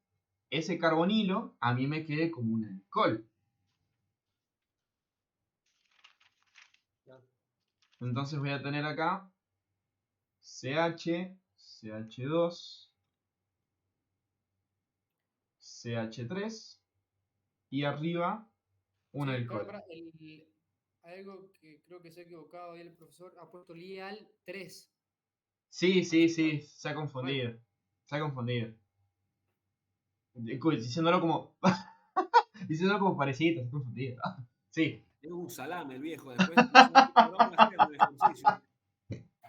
ese carbonilo a mí me quede como un alcohol. Entonces voy a tener acá CH, CH2, CH3 y arriba un Sí, alcohol. hay algo que creo que se ha equivocado ahí el profesor. Ha puesto Lial 3. Sí, se ha confundido. Se ha confundido. Diciéndolo como. Diciéndolo como parecido, se ha confundido. Sí. Es un salame el viejo, después no sabemos qué vamos a hacer en el ejercicio.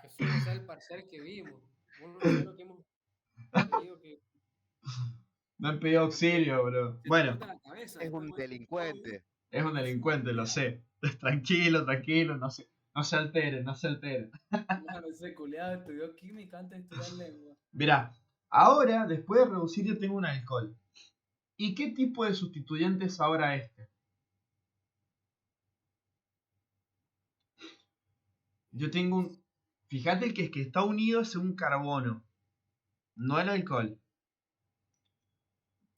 Jesús no sabe el parcial que vimos. Vos no sabés lo que hemos tenido que. Me han pedido auxilio, bro. Se te Bueno, corta la cabeza Es después un con esto. delincuente. es un delincuente, lo sé. Tranquilo, tranquilo, no se alteren, no se alteren. Claro, ese culiado estudió química antes de estudiar lengua. Mirá, ahora, después de reducir, yo tengo un alcohol. ¿Y qué tipo de sustituyente es ahora este? Yo tengo un... Fíjate que el que está unido es un carbono, no el alcohol.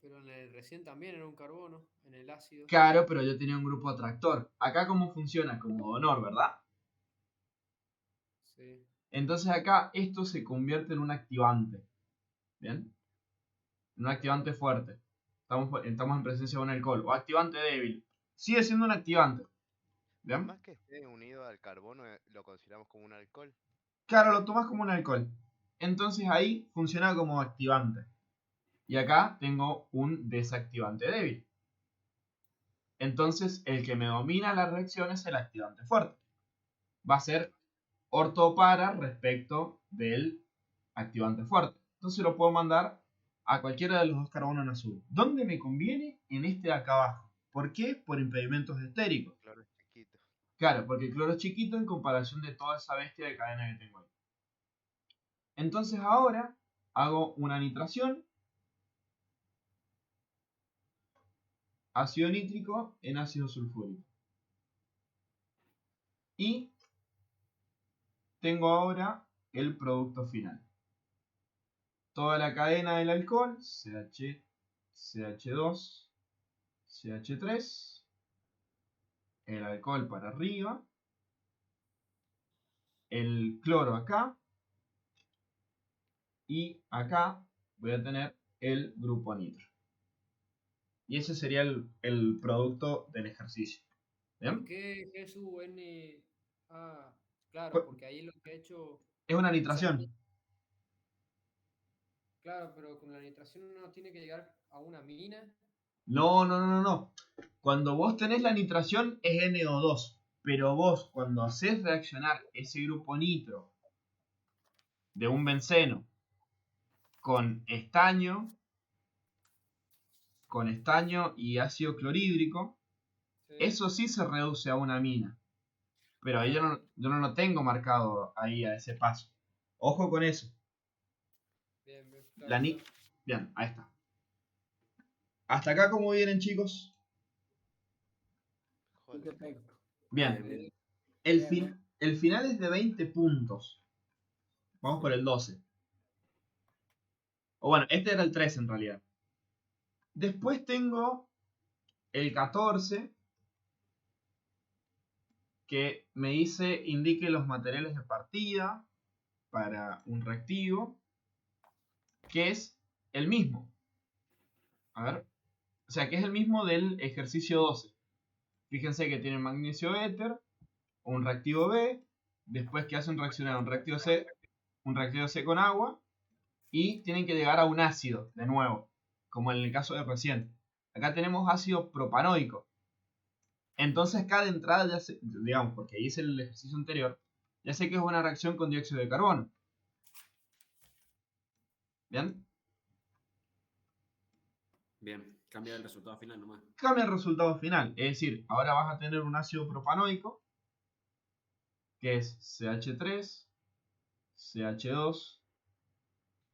Pero en el recién también era un carbono, en el ácido. Claro, pero yo tenía un grupo atractor. Acá cómo funciona, como donor, ¿verdad? Sí. Entonces acá esto se convierte en un activante. ¿Bien? En un activante fuerte. Estamos en presencia de un alcohol. O activante débil. Sigue siendo un activante. Por ¿Bien? más que esté unido al carbono, lo consideramos como un alcohol. Claro, lo tomas como un alcohol. Entonces ahí funciona como activante. Y acá tengo un desactivante débil. Entonces el que me domina la reacción es el activante fuerte. Va a ser ortopara respecto del activante fuerte. Entonces lo puedo mandar a cualquiera de los dos carbonos en azul. ¿Dónde me conviene? En este de acá abajo. ¿Por qué? Por impedimentos estéricos. Claro, es chiquito. Claro, porque el cloro es chiquito en comparación de toda esa bestia de cadena que tengo ahí. Entonces ahora hago una nitración. Ácido nítrico en ácido sulfúrico. Y tengo ahora el producto final. Toda la cadena del alcohol, CH, CH2, CH3, el alcohol para arriba, el cloro acá, y acá voy a tener el grupo nitro. Y ese sería el producto del ejercicio. ¿Bien? ¿Por qué GSUN? Ah, claro, Pues, porque ahí lo que ha hecho. es una O sea, nitración. claro, pero con la nitración uno tiene que llegar a una mina. No. Cuando vos tenés la nitración es NO2. Pero vos cuando haces reaccionar ese grupo nitro de un benceno con estaño y ácido clorhídrico, Sí. eso sí se reduce a una amina. Pero ahí yo no lo tengo marcado ahí a ese paso. Ojo con eso. Bien, bien. La Bien, ahí está. Hasta acá, ¿cómo vienen, chicos? Joder. Perfecto. Bien. Bien. El final es de 20 puntos. Vamos por el 12. O bueno, este era el 13 en realidad. Después tengo el 14, que me dice indique los materiales de partida para un reactivo, que es el mismo. A ver. O sea, que es el mismo del ejercicio 12. Fíjense que tiene magnesio éter, un reactivo B, después que hacen reaccionar un reactivo C con agua, y tienen que llegar a un ácido, de nuevo, como en el caso de recién. Acá tenemos ácido propanoico. Entonces acá de entrada ya sé, digamos, porque hice el ejercicio anterior, ya sé que es una reacción con dióxido de carbono. ¿Bien? Bien, cambia el resultado final nomás. Cambia el resultado final. Es decir, ahora vas a tener un ácido propanoico, que es CH3, CH2,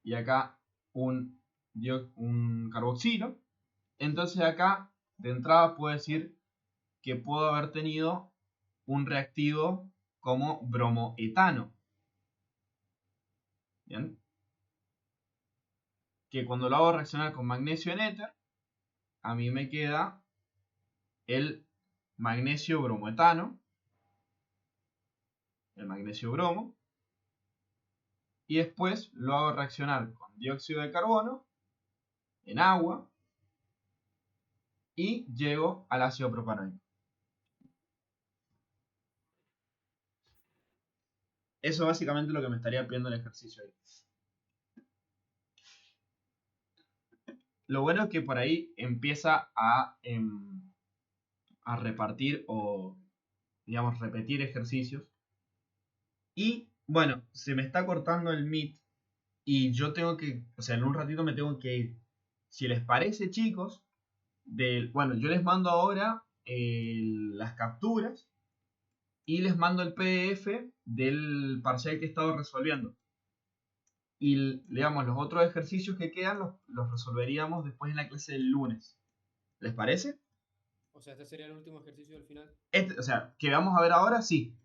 y acá un carboxilo. Entonces acá, de entrada, puedo decir que puedo haber tenido un reactivo como bromoetano. ¿Bien? Que cuando lo hago reaccionar con magnesio en éter, a mí me queda el magnesio bromoetano, el magnesio bromo, y después lo hago reaccionar con dióxido de carbono en agua y llego al ácido propanoico. Eso es básicamente lo que me estaría pidiendo el ejercicio ahí. Lo bueno es que por ahí empieza a repartir o, digamos, repetir ejercicios. Y bueno, se me está cortando el Meet y yo tengo que, o sea, en un ratito me tengo que ir. Si les parece, chicos, bueno, yo les mando ahora las capturas y les mando el PDF del parcial que he estado resolviendo. Y, digamos, los otros ejercicios que quedan los resolveríamos después en la clase del lunes. ¿Les parece? O sea, este sería el último ejercicio del final. O sea, que vamos a ver ahora, sí.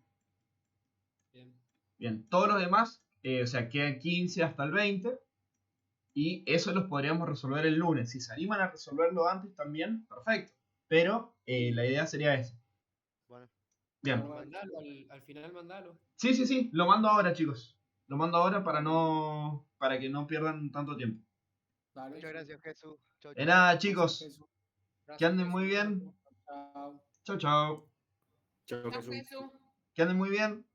Bien. Bien, todos los demás, o sea, quedan 15 hasta el 20. Y eso los podríamos resolver el lunes. Si se animan a resolverlo antes también, perfecto. Pero la idea sería esa. Bueno, Bien. Pero mandalo, al final mandalo. Sí, lo mando ahora, chicos. Lo mando ahora para que no pierdan tanto tiempo. Dale. muchas gracias, Jesús. Chau, De chau. nada, Gracias, chicos. Jesús. Que Gracias, anden Jesús, muy nos bien. vemos. Chao. Chau, chau. Chau, Chao, Jesús. Jesús. Que anden muy bien.